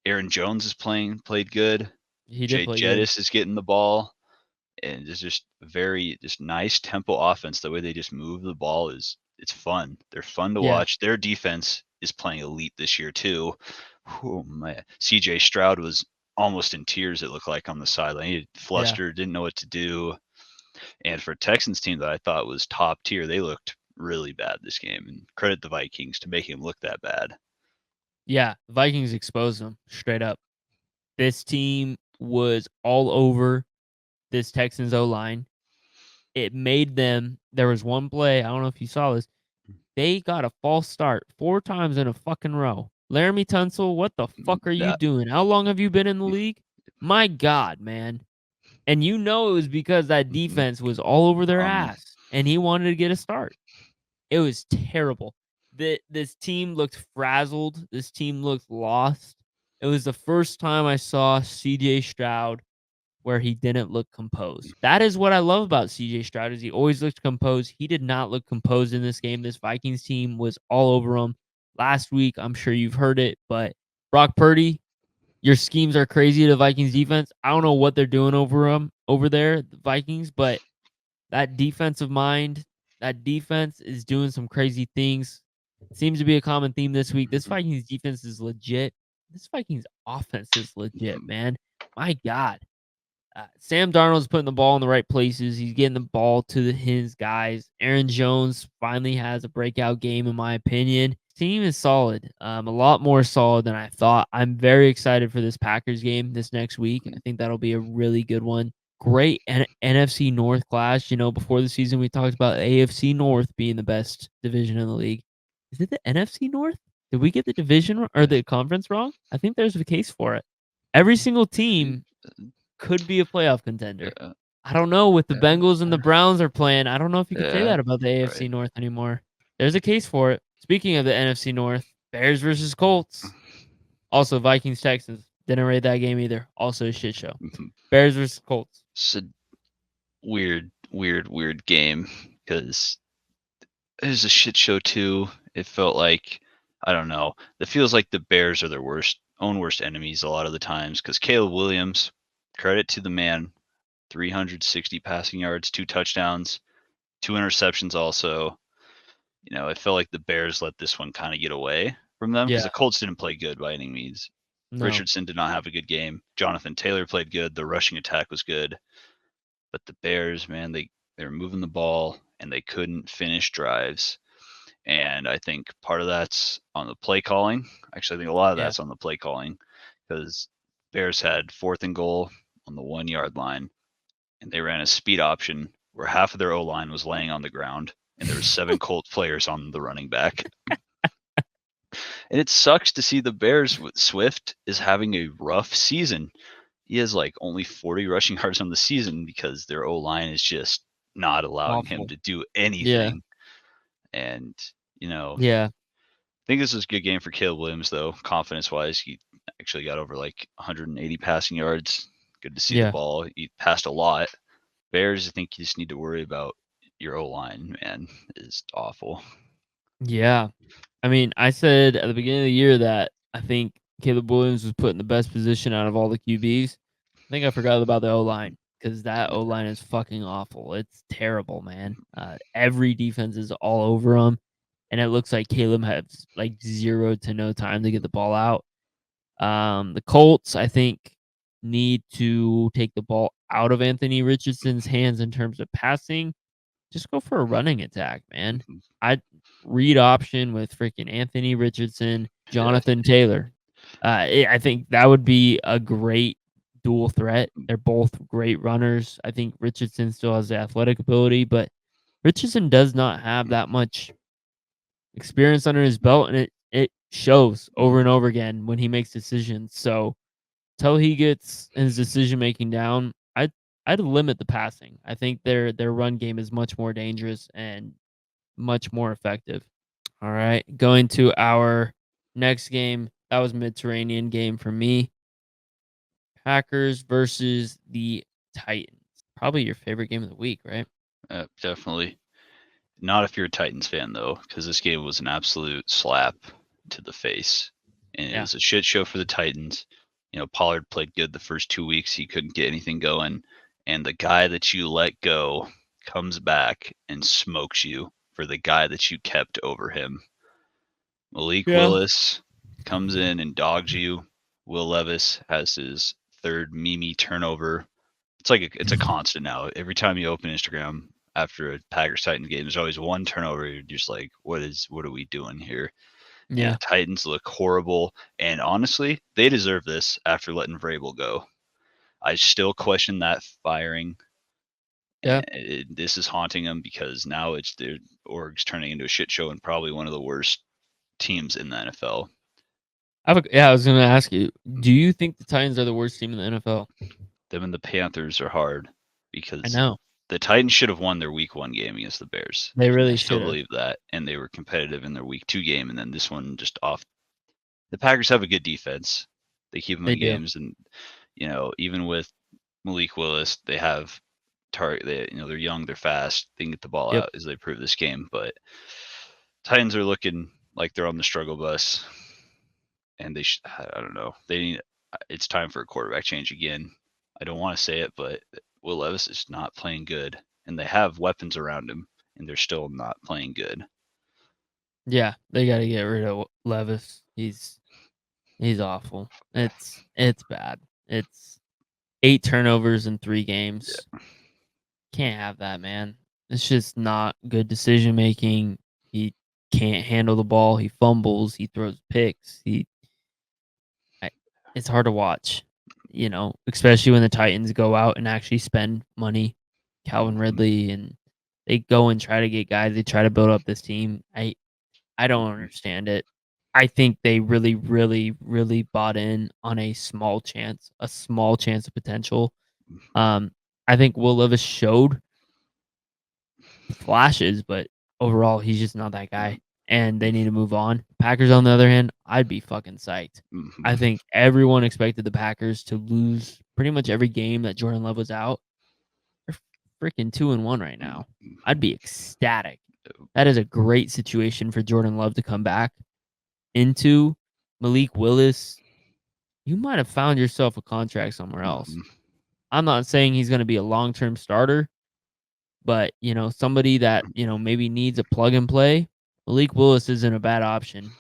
Aaron Jones is played good. He did Jay play good. Jettis is getting the ball, and it's just very nice tempo offense. The way they just move the ball it's fun. They're fun to Yeah. watch. Their defense is playing elite this year too. Oh my! CJ Stroud was almost in tears. It looked like on the sideline. He flustered, didn't know what to do. And for a Texans team that I thought was top tier, they looked really bad this game, and credit the Vikings to making him look that bad. Yeah, the Vikings exposed them straight up. This team was all over this Texans O-line. It made them. There was one play. I don't know if you saw this. They got a false start 4 times in a fucking row. Laramie Tunsil, what the fuck are you That doing? How long have you been in the league? My God, man. And you know it was because that defense was all over their um ass, and he wanted to get a start. It was terrible. This team looked frazzled. This team looked lost. It was the first time I saw CJ Stroud where he didn't look composed. That is what I love about CJ Stroud is he always looked composed. He did not look composed in this game. This Vikings team was all over him. Last week, I'm sure you've heard it, but Brock Purdy, your schemes are crazy to the Vikings defense. I don't know what they're doing over there, the Vikings, but that defensive mind, that defense is doing some crazy things. Seems to be a common theme this week. This Vikings defense is legit. This Vikings offense is legit, man. My God. Sam Darnold's putting the ball in the right places. He's getting the ball to his guys. Aaron Jones finally has a breakout game, in my opinion. Team is solid, a lot more solid than I thought. I'm very excited for this Packers game this next week. I think that'll be a really good one. Great NFC North clash. You know, before the season, we talked about AFC North being the best division in the league. Is it the NFC North? Did we get the division or the conference wrong? I think there's a case for it. Every single team could be a playoff contender. uh, I don't know with the uh, Bengals and the Browns are playing. I don't know if you could say yeah, that about the AFC right. North anymore. There's a case for it. Speaking of the NFC North, Bears versus Colts. Also Vikings Texans. Didn't rate that game either. Also a shit show. Bears versus Colts. It's a weird game because it was a shit show too. It felt like I don't know. It feels like the Bears are their own worst enemies a lot of the times because Caleb Williams, credit to the man, 360 passing yards, 2 touchdowns, 2 interceptions also. You know, it felt like the Bears let this one kind of get away from them because Yeah. the Colts didn't play good by any means. No. Richardson did not have a good game. Jonathan Taylor played good. The rushing attack was good. But the Bears, man, they were moving the ball and they couldn't finish drives. And I think part of that's on the play calling. Actually, I think a lot of Yeah. that's on the play calling because Bears had 4th and goal on the 1-yard line, and they ran a speed option where half of their O line was laying on the ground, and there were 7 Colts players on the running back. And it sucks to see the Bears with Swift is having a rough season. He has like only 40 rushing yards on the season because their O line is just not allowing him Awful. to do Yeah. anything. And you know, Yeah. I think this was a good game for Caleb Williams, though. Confidence wise, he actually got over like 180 passing yards. Good to see the Yeah. ball. He passed a lot. Bears, I think you just need to worry about your O line, man, is awful. Yeah. I mean, I said at the beginning of the year that I think Caleb Williams was put in the best position out of all the QBs. I think I forgot about the O-line because that O-line is fucking awful. It's terrible, man. Every defense is all over him, and it looks like Caleb has like 0 to no time to get the ball out. The Colts, I think, need to take the ball out of Anthony Richardson's hands in terms of passing. Just go for a running attack, man. I'd read option with freaking Anthony Richardson, Yeah. Jonathan Taylor. I think that would be a great dual threat. They're both great runners. I think Richardson still has the athletic ability, but Richardson does not have that much experience under his belt, and it shows over and over again when he makes decisions. So till he gets his decision making down, I'd limit the passing. I think their run game is much more dangerous and much more effective. All right, going to our next game. That was Mediterranean game for me. Packers versus the Titans. Probably your favorite game of the week, right? Definitely. Not if you're a Titans fan, though, because this game was an absolute slap to the face. And it Yeah. was a shit show for the Titans. You know, Pollard played good the first 2 weeks. He couldn't get anything going. And the guy that you let go comes back and smokes you for the guy that you kept over him. Malik Yeah. Willis comes in and dogs you. Will Levis has his 3rd Mimi turnover. It's a constant now. Every time you open Instagram, after a Packers-Titans game, there's always one turnover. You're just like, what are we doing here? And Yeah. the Titans look horrible. And honestly, they deserve this after letting Vrabel go. I still question that firing. Yeah. And this is haunting them because now it's their org's turning into a shit show and probably one of the worst teams in the NFL. I was going to ask you, do you think the Titans are the worst team in the NFL? Them and the Panthers are hard I because know. the Titans should have won their week 1 game against the Bears. They I really still should have. believe that. And they were competitive in their week 2 game. And then this one just off. The Packers have a good defense. They keep them They in do. games. And, even with Malik Willis, they have target. They're young, they're fast. They can get the ball Yep. out as they prove this game. But Titans are looking like they're on the struggle bus. And I don't know. It's time for a quarterback change again. I don't want to say it, but Will Levis is not playing good, and they have weapons around him, and they're still not playing good. Yeah, they got to get rid of Levis. He's awful. It's bad. It's 8 turnovers in 3 games. Yeah. Can't have that, man. It's just not good decision making. He can't handle the ball. He fumbles. He throws picks. It's hard to watch, especially when the Titans go out and actually spend money. Calvin Ridley, and they go and try to get guys. They try to build up this team. I don't understand it. I think they really, really, really bought in on a small chance of potential. I think Will Levis showed flashes, but overall, he's just not that guy, and they need to move on. Packers, on the other hand, I'd be fucking psyched. Mm-hmm. I think everyone expected the Packers to lose pretty much every game that Jordan Love was out. They're freaking 2-1 right now. I'd be ecstatic. That is a great situation for Jordan Love to come back into. Malik Willis, you might have found yourself a contract somewhere else. Mm-hmm. I'm not saying he's going to be a long-term starter, but, somebody that, maybe needs a plug and play, Malik Willis isn't a bad option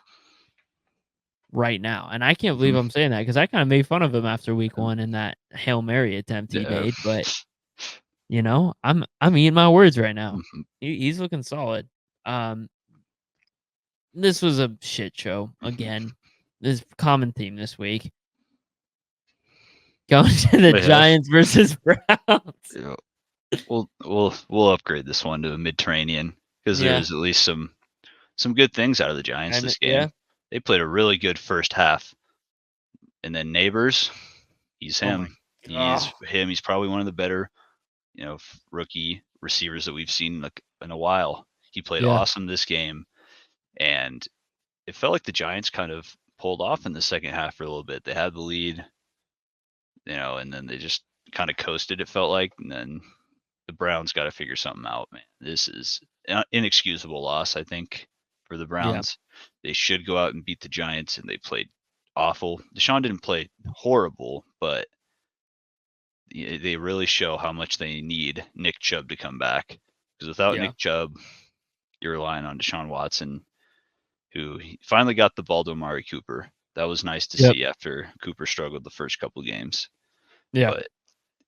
right now. And I can't believe I'm saying that because I kind of made fun of him after week 1 in that Hail Mary attempt he Yeah. made, but I'm eating my words right now. Mm-hmm. He's looking solid. This was a shit show again. This common theme this week. Going to the Giants versus Browns. Yeah. We'll upgrade this one to a Mediterranean because there was at least some good things out of the Giants this game. Yeah. They played a really good first half, and then Nabers, he's him. He's him. He's probably one of the better, rookie receivers that we've seen in a while. He played awesome this game, and it felt like the Giants kind of pulled off in the second half for a little bit. They had the lead, and then they just kind of coasted. It felt like, and then the Browns got to figure something out, man. This is an inexcusable loss, I think, for the Browns. They should go out and beat the Giants, and they played awful. Deshaun didn't play horrible, but they really show how much they need Nick Chubb to come back. Because without Nick Chubb, you're relying on Deshaun Watson, who finally got the ball to Amari Cooper. That was nice to see after Cooper struggled the first couple games. Yeah. But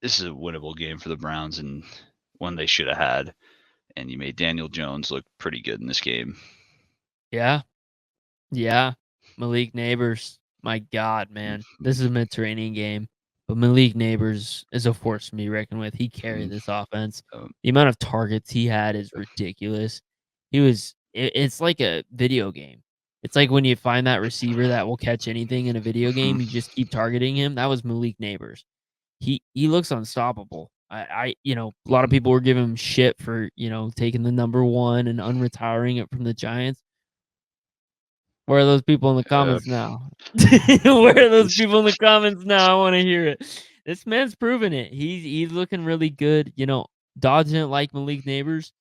this is a winnable game for the Browns and one they should have had. And you made Daniel Jones look pretty good in this game. Yeah. Yeah. Malik Nabers. My God, man. This is a Mediterranean game. But Malik Nabers is a force to be reckoned with. He carried this offense. The amount of targets he had is ridiculous. It's like a video game. It's like when you find that receiver that will catch anything in a video game, you just keep targeting him. That was Malik Nabers. He looks unstoppable. A lot of people were giving him shit for, taking the number 1 and unretiring it from the Giants. Where are those people in the comments now? Where are those people in the comments now? I want to hear it. This man's proven it. He's looking really good. Dodge didn't like Malik Nabers.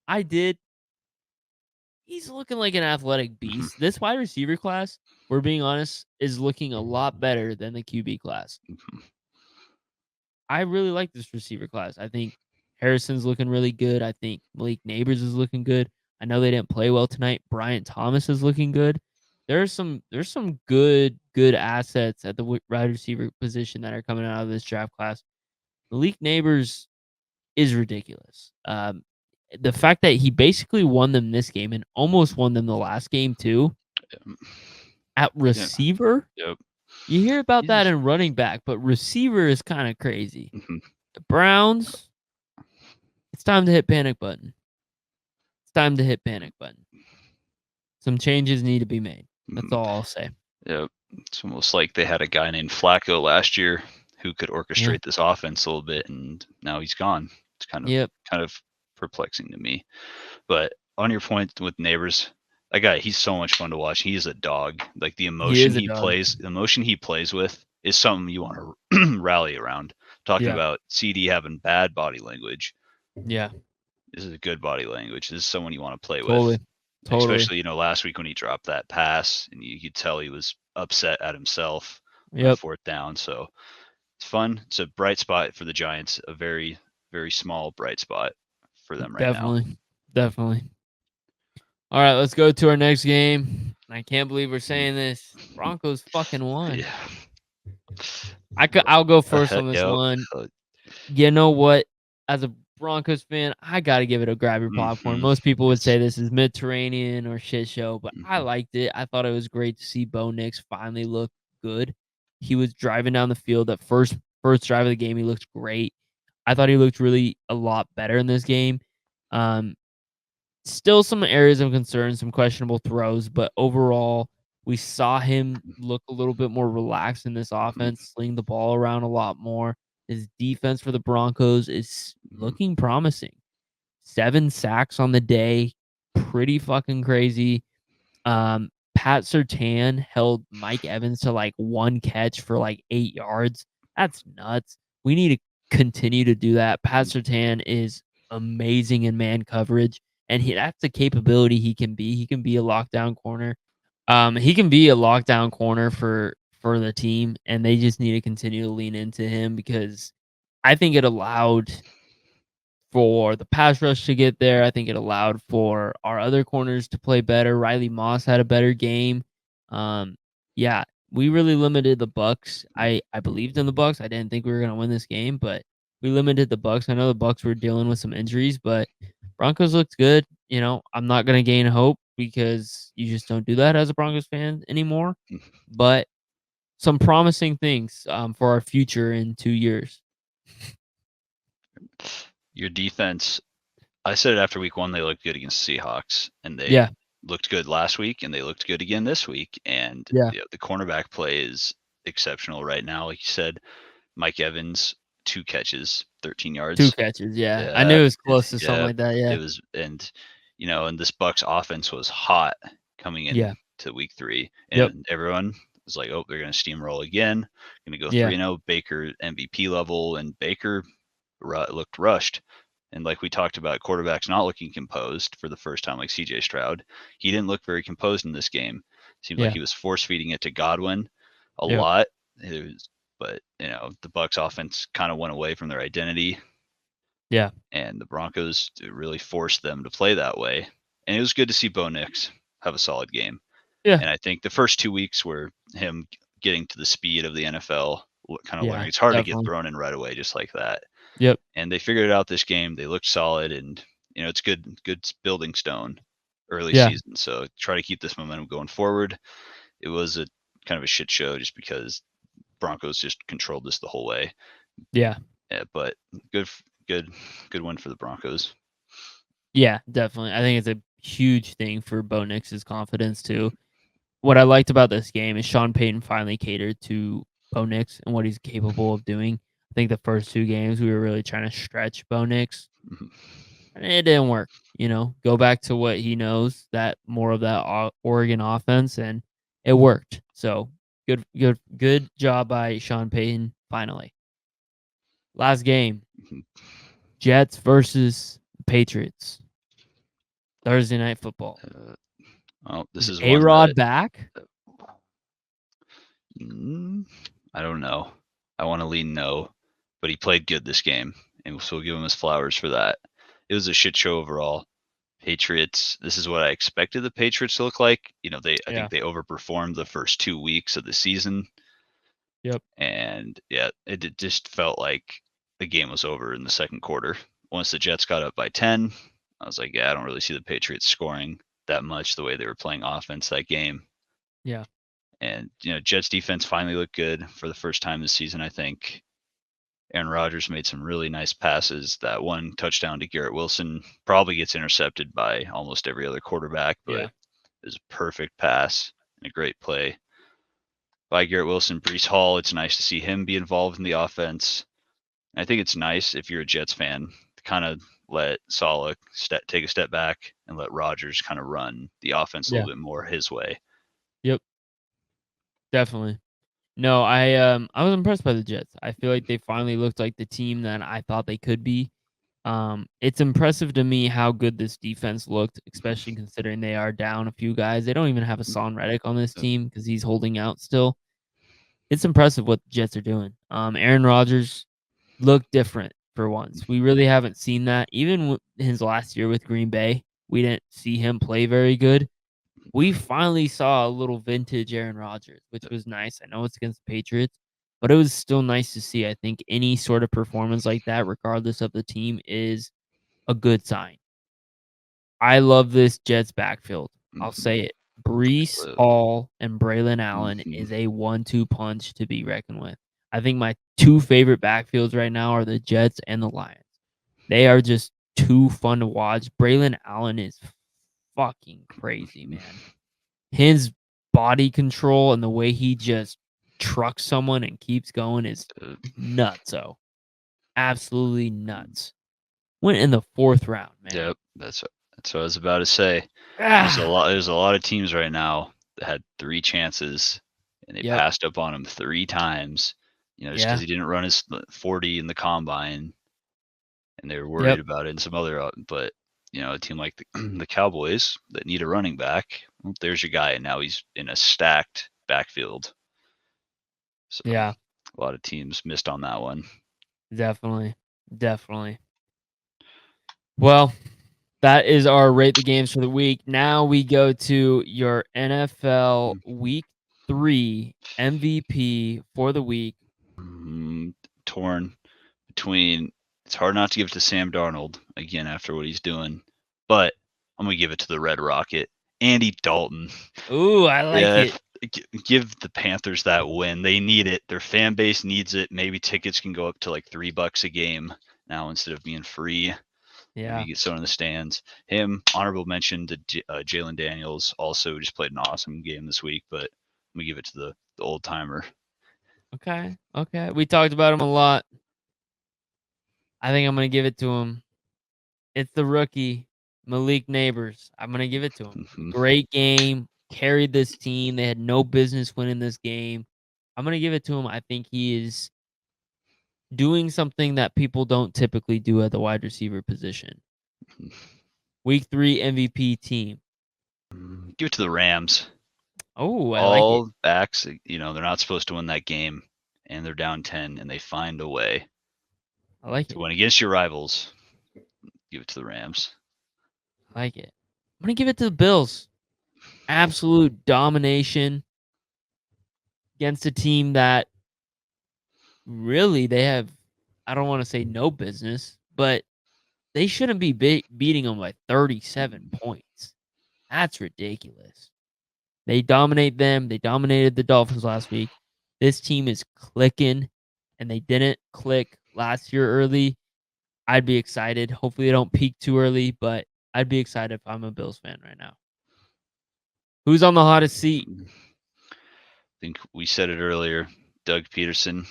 I did. He's looking like an athletic beast. This wide receiver class, we're being honest, is looking a lot better than the QB class. I really like this receiver class. I think Harrison's looking really good. I think Malik Nabers is looking good. I know they didn't play well tonight. Bryant Thomas is looking good. There's some good assets at the wide receiver position that are coming out of this draft class. Malik Nabers is ridiculous. the fact that he basically won them this game and almost won them the last game too at Yeah. receiver. Yep. You hear about that He's in running back, but receiver is kind of crazy. mhm, The Browns, it's time to hit panic button. It's time to hit panic button. Some changes need to be made. That's mhm. all I'll say. Yep. It's almost like they had a guy named Flacco last year who could Yeah. orchestrate this offense a little bit, and now he's gone. It's Yep. kind of perplexing to me. But on your point with Neighbors, that guy, he's so much fun to watch. He's a dog. Like the He emotion is a he dog. plays, the emotion he plays with is something you want to rally around. Talking Yeah. about CD having bad body language. Yeah. This is a good body language. This is someone you want to play with. Totally. Totally. Especially, last week when he dropped that pass and you could tell he was upset at himself on Yep. fourth down. So it's fun. It's a bright spot for the Giants, a very, very small bright spot for them right now. Definitely. Definitely. All right, let's go to our next game. I can't believe we're saying this. Broncos fucking won. Yeah. I'll go first on this Yep. one. You know what? As a Broncos fan, I gotta give it a grab your popcorn. Mhm. Most people would say It's this is Mediterranean or shit show, but I mhm, liked it. I thought it was great to see Bo Nix finally look good. He was driving down the field. That first drive of the game, he looked great. I thought he looked really a lot better in this game. Um, Still some areas of concern, some questionable throws, but overall, we saw him look a little bit more relaxed in this mhm, offense, sling the ball around a lot more. His defense for the Broncos is mhm, looking promising. 7 sacks on the day, pretty fucking crazy. Pat Surtain held Mike Evans to, like, 1 catch for, like, 8 yards. That's nuts. We need to continue to do that. Pat mhm, Surtain is amazing in man coverage, and that's a capability he can be. He can be a lockdown corner. He can be a lockdown corner for the team, and they just need to continue to lean into him because I think it allowed for the pass rush to get there. I think it allowed for our other corners to play better. Riley Moss had a better game. Um, yeah, we really limited the Bucs. I believed in the Bucs. I didn't think we were gonna win this game, but we limited the Bucs. I know the Bucs were dealing with some injuries, but Broncos looked good. I'm not gonna gain hope because you just don't do that as a Broncos fan anymore. mhm. But some promising things for our future in 2 years. Your defense, I said it after week 1, they looked good against the Seahawks, and they Yeah, looked good last week, and they looked good again this week. And yeah. the cornerback play is exceptional right now. Like you said, Mike Evans, 2 catches, 13 2 yards. catches, yeah. I knew Yeah, it was close to something yeah, like that, yeah. it was, and this Bucks offense was hot coming Yeah. into week 3, Yep. and everyone was like, "Oh, they're gonna steamroll again, gonna go Yeah. 3-0, Baker MVP level," and Baker looked rushed. And like we talked about, quarterbacks not looking composed for the first time, like CJ Stroud. He didn't look very composed in this game. Seemed like Yeah. he was force feeding it to Godwin a Yep. lot. But the Bucks offense kind of went away from their identity, Yeah. and the Broncos really forced them to play that way. And it was good to see Bo Nix have a solid game. Yeah. And I think the first 2 weeks were him getting to the speed of the NFL, kind of learning. Yeah. It's hard to get Definitely. thrown in right away just like that. Yep. And they figured it out this game. They looked solid, and it's good building stone early Yeah. season. So try to keep this momentum going forward. It was a kind of a shit show just because Broncos just controlled this the whole way. Yeah. Yeah, but good, good, good win for the Broncos. Yeah, definitely. I think it's a huge thing for Bo Nix's confidence too. What I liked about this game is Sean Payton finally catered to Bo Nix and what he's capable of doing. I think the first 2 games we were really trying to stretch Bo Nix, Mhm. and it didn't work. Go back to what he knows, that more of that Oregon offense, and it worked. So good job by Sean Payton. Finally, last game, Mhm. Jets versus Patriots. Thursday night football. Uh, well, this Is is one A-Rod that back? mm, I don't know. I want to lean no, but he played good this game, and so we'll give him his flowers for that. It was a shit show overall. Patriots, this is what I expected the Patriots to look like. I Yeah. think they overperformed the first 2 weeks of the season. Yep. And yeah, it just felt like the game was over in the second quarter. Once the Jets got up by 10, I was like, yeah, I don't really see the Patriots scoring that much the way they were playing offense that game. Yeah. And Jets defense finally looked good for the first time this season, I think. Aaron Rodgers made some really nice passes. That one touchdown to Garrett Wilson probably gets intercepted by almost every other quarterback, but Yeah. it was a perfect pass and a great play by Garrett Wilson. Breece Hall, it's nice to see him be involved in the offense. And I think it's nice if you're a Jets fan to kind of let Saleh take a step back and let Rodgers kind of run the offense a Yeah. little bit more his way. Yep. Definitely. No, I was impressed by the Jets. I feel like they finally looked like the team that I thought they could be. It's impressive to me how good this defense looked, especially considering they are down a few guys. They don't even have a Son Reddick on this team because he's holding out still. It's impressive what the Jets are doing. Aaron Rodgers looked different for once. We really haven't seen that. Even his last year with Green Bay, we didn't see him play very good. We finally saw a little vintage Aaron Rodgers, which was nice. I know it's against the Patriots, but it was still nice to see. I think any sort of performance like that, regardless of the team, is a good sign. I love this Jets backfield. I'll say it. Breece Absolutely. Hall and Braylon Allen Mhm. is a 1-2 punch to be reckoned with. I think my two favorite backfields right now are the Jets and the Lions. They are just too fun to watch. Braylon Allen is fucking crazy, man. His body control and the way he just trucks someone and keeps going is nutso. Absolutely nuts. Went in the 4th round, man. Yep, that's what I was about to say. There's a Ah, lot. There's a lot of teams right now that had 3 chances, and they yep, passed up on him 3 times. Just because yeah, he didn't run his 40 in the combine, and they were worried yep, about it. And some other, but a team like the, the Cowboys that need a running back, well, there's your guy, and now he's in a stacked backfield. So yeah, a lot of teams missed on that one. definitely, definitely. Well, that is our rate the games for the week. Now we go to your NFL Week 3 MVP for the week. Torn between. It's hard not to give it to Sam Darnold again after what he's doing, but I'm gonna give it to the Red Rocket, Andy Dalton. Ooh, I like Yeah, it. give the Panthers that win. They need it. Their fan base needs it. Maybe tickets can go up to like $3 a game now instead of being free. Maybe Yeah. you get someone in the stands. Him, honorable mention to Jalen Daniels, also just played an awesome game this week, but I'm gonna give it to the old timer. Okay. Okay. We talked about him a lot. I think I'm gonna give it to him. It's the rookie, Malik Nabers. I'm gonna give it to him. Mm-hmm. Great game. Carried this team. They had no business winning this game. I'm gonna give it to him. I think he is doing something that people don't typically do at the wide receiver position. Week 3 MVP team. Give it to the Rams. Oh, I like it. All backs, they're not supposed to win that game, and they're down 10, and they find a way I like to it. win against your rivals. Give it to the Rams. I like it. I'm gonna give it to the Bills. Absolute domination against a team that really they have, I don't want to say no business, but they shouldn't be beating them by 37 points. That's ridiculous. They dominate them. They dominated the Dolphins last week. This team is clicking, and they didn't click last year early. I'd be excited. Hopefully, they don't peak too early, but I'd be excited if I'm a Bills fan right now. Who's on the hottest seat? I think we said it earlier. Doug Peterson,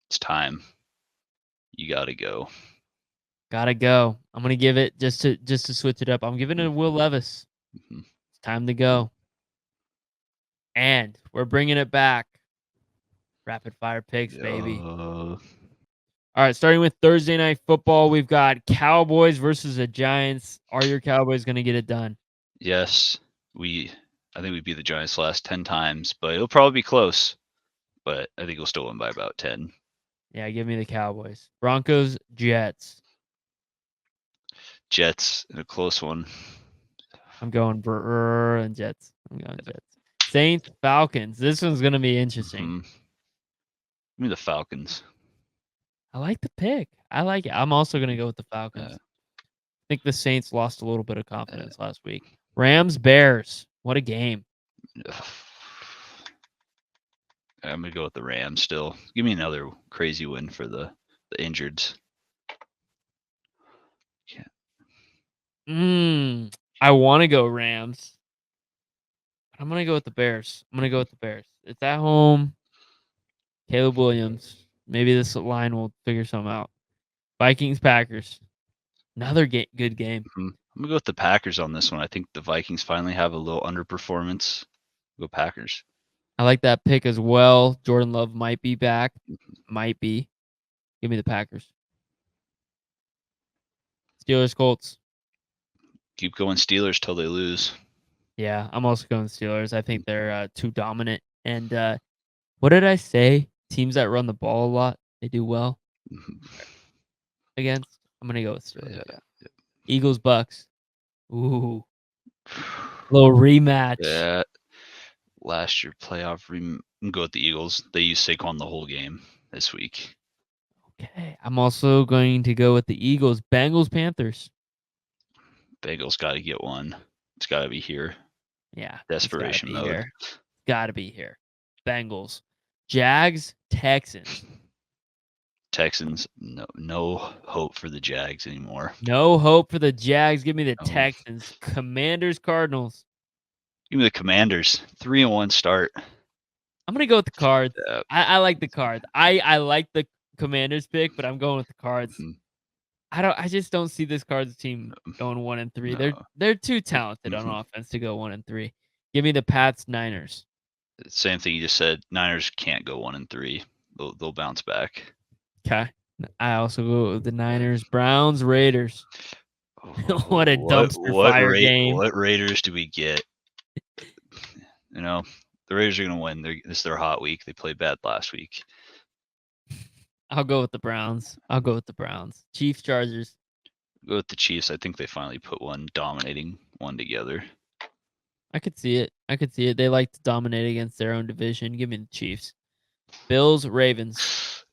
it's time. You got to go. Gotta go. I'm gonna give it just to switch it up. I'm giving it to Will Levis. Mm-hmm. It's time to go. And we're bringing it back. Rapid fire picks, baby. Uh, All right, starting with Thursday night football, we've got Cowboys versus the Giants. Are your Cowboys going to get it done? yes, I think we beat the Giants last 10 times, but it'll probably be close. But I think we'll still win by about 10. Yeah, give me the Cowboys. Broncos, Jets. Jets in a close one. I'm going and Jets. I'm going Jets. Saints, Falcons. This one's going to be interesting. Mm-hmm. Give me the Falcons. I like the pick. I like it. I'm also going to go with the Falcons. think the Saints lost a little bit of confidence last week. Rams, Bears. What a game. I'm gonna go with the Rams still. Give me another crazy win for the injureds. I want to go Rams. I'm going to go with the Bears. It's at home. Caleb Williams. Maybe this line will figure something out. Vikings, Packers. Another good game. I'm gonna go with the Packers on this one. I think the Vikings finally have a little underperformance. Go Packers. I like that pick as well. Jordan Love might be back. Might be. Give me the Packers. Steelers, Colts. Keep going Steelers till they lose. Yeah, I'm also going Steelers. I think they're too dominant. And what did I say? Teams that run the ball a lot, they do well against. I'm gonna go with Steelers. Yeah. Eagles, Bucs. Ooh, little rematch. Yeah. Last year playoff. Go with the Eagles. They used Saquon the whole game this week. Okay, I'm also going to go with the Eagles. Bengals, Panthers. Bengals got to get one. It's got to be here. Yeah, Desperation mode. Got to be here. Bengals, Jags, Texans. Texans, no hope for the Jags anymore. No hope for the Jags. Give me the Texans. Commanders, Cardinals. Give me the Commanders. 3-1 start. I'm gonna go with the Cards. I like the Cards. I like the Commanders pick, but I'm going with the Cards. I just don't see this Cards team going 1-3. No. They're too talented on offense to go 1-3. Give me the Pats, Niners. Same thing you just said. Niners can't go 1-3. They'll bounce back. Okay. I also go with the Niners, Browns, Raiders. What a dumpster fire game. What Raiders do we get? The Raiders are going to win. This is their hot week. They played bad last week. I'll go with the Browns. Chiefs, Chargers. Go with the Chiefs. I think they finally put one dominating one together. I could see it. They like to dominate against their own division. Give me the Chiefs. Bills, Ravens.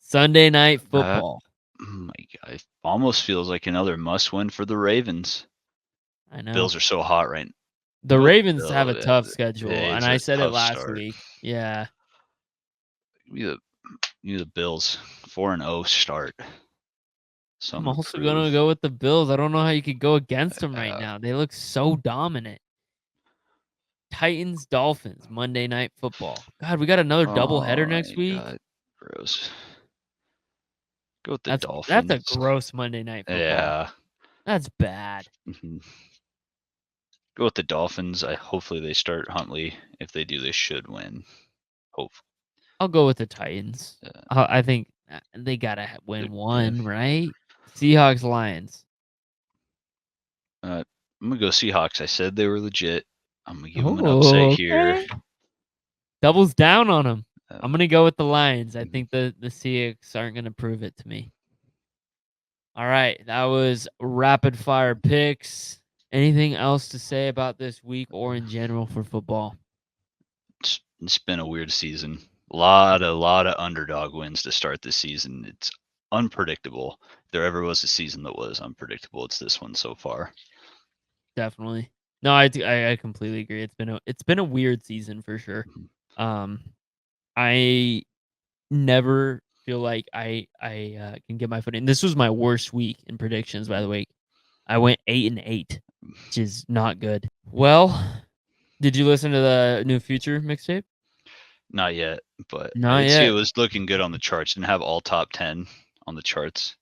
Sunday night football. Oh my God. It almost feels like another must-win for the Ravens. I know. Bills are so hot right now. The Ravens have a tough schedule, and I said it last week. Yeah. Give me the Bills. 4-0 start. I'm also going to go with the Bills. I don't know how you could go against them right now. They look so dominant. Titans, Dolphins, Monday night football. God, we got another doubleheader next week. God, gross. Go with the Dolphins. That's a gross Monday night football. Yeah. That's bad. Go with the Dolphins. Hopefully they start Huntley. If they do, they should win. Hopefully. I'll go with the Titans. I think they got to win one, right? Seahawks, Lions. I'm going to go Seahawks. I said they were legit. I'm going to give them an upset here. Doubles down on them. I'm going to go with the Lions. I think the Seahawks aren't going to prove it to me. All right. That was rapid fire picks. Anything else to say about this week or in general for football? It's been a weird season. A lot of underdog wins to start this season. It's unpredictable. If there ever was a season that was unpredictable, it's this one so far. Definitely. No, I completely agree. It's been a weird season for sure. I never feel like I can get my foot in. This was my worst week in predictions, by the way. I went 8-8, which is not good. Well, did you listen to the new Future mixtape? Not yet, but I did see it was looking good on the charts. Didn't have all top 10 on the charts.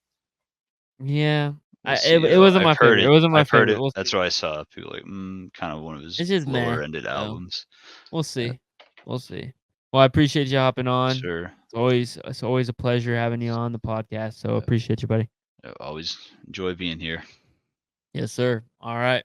Yeah. It wasn't my favorite. It wasn't my favorite. That's what I saw. People like, kind of one of his lower-ended albums. We'll see. We'll see. Well, I appreciate you hopping on. Sure. It's always a pleasure having you on the podcast. So appreciate you, buddy. I always enjoy being here. Yes, sir. All right.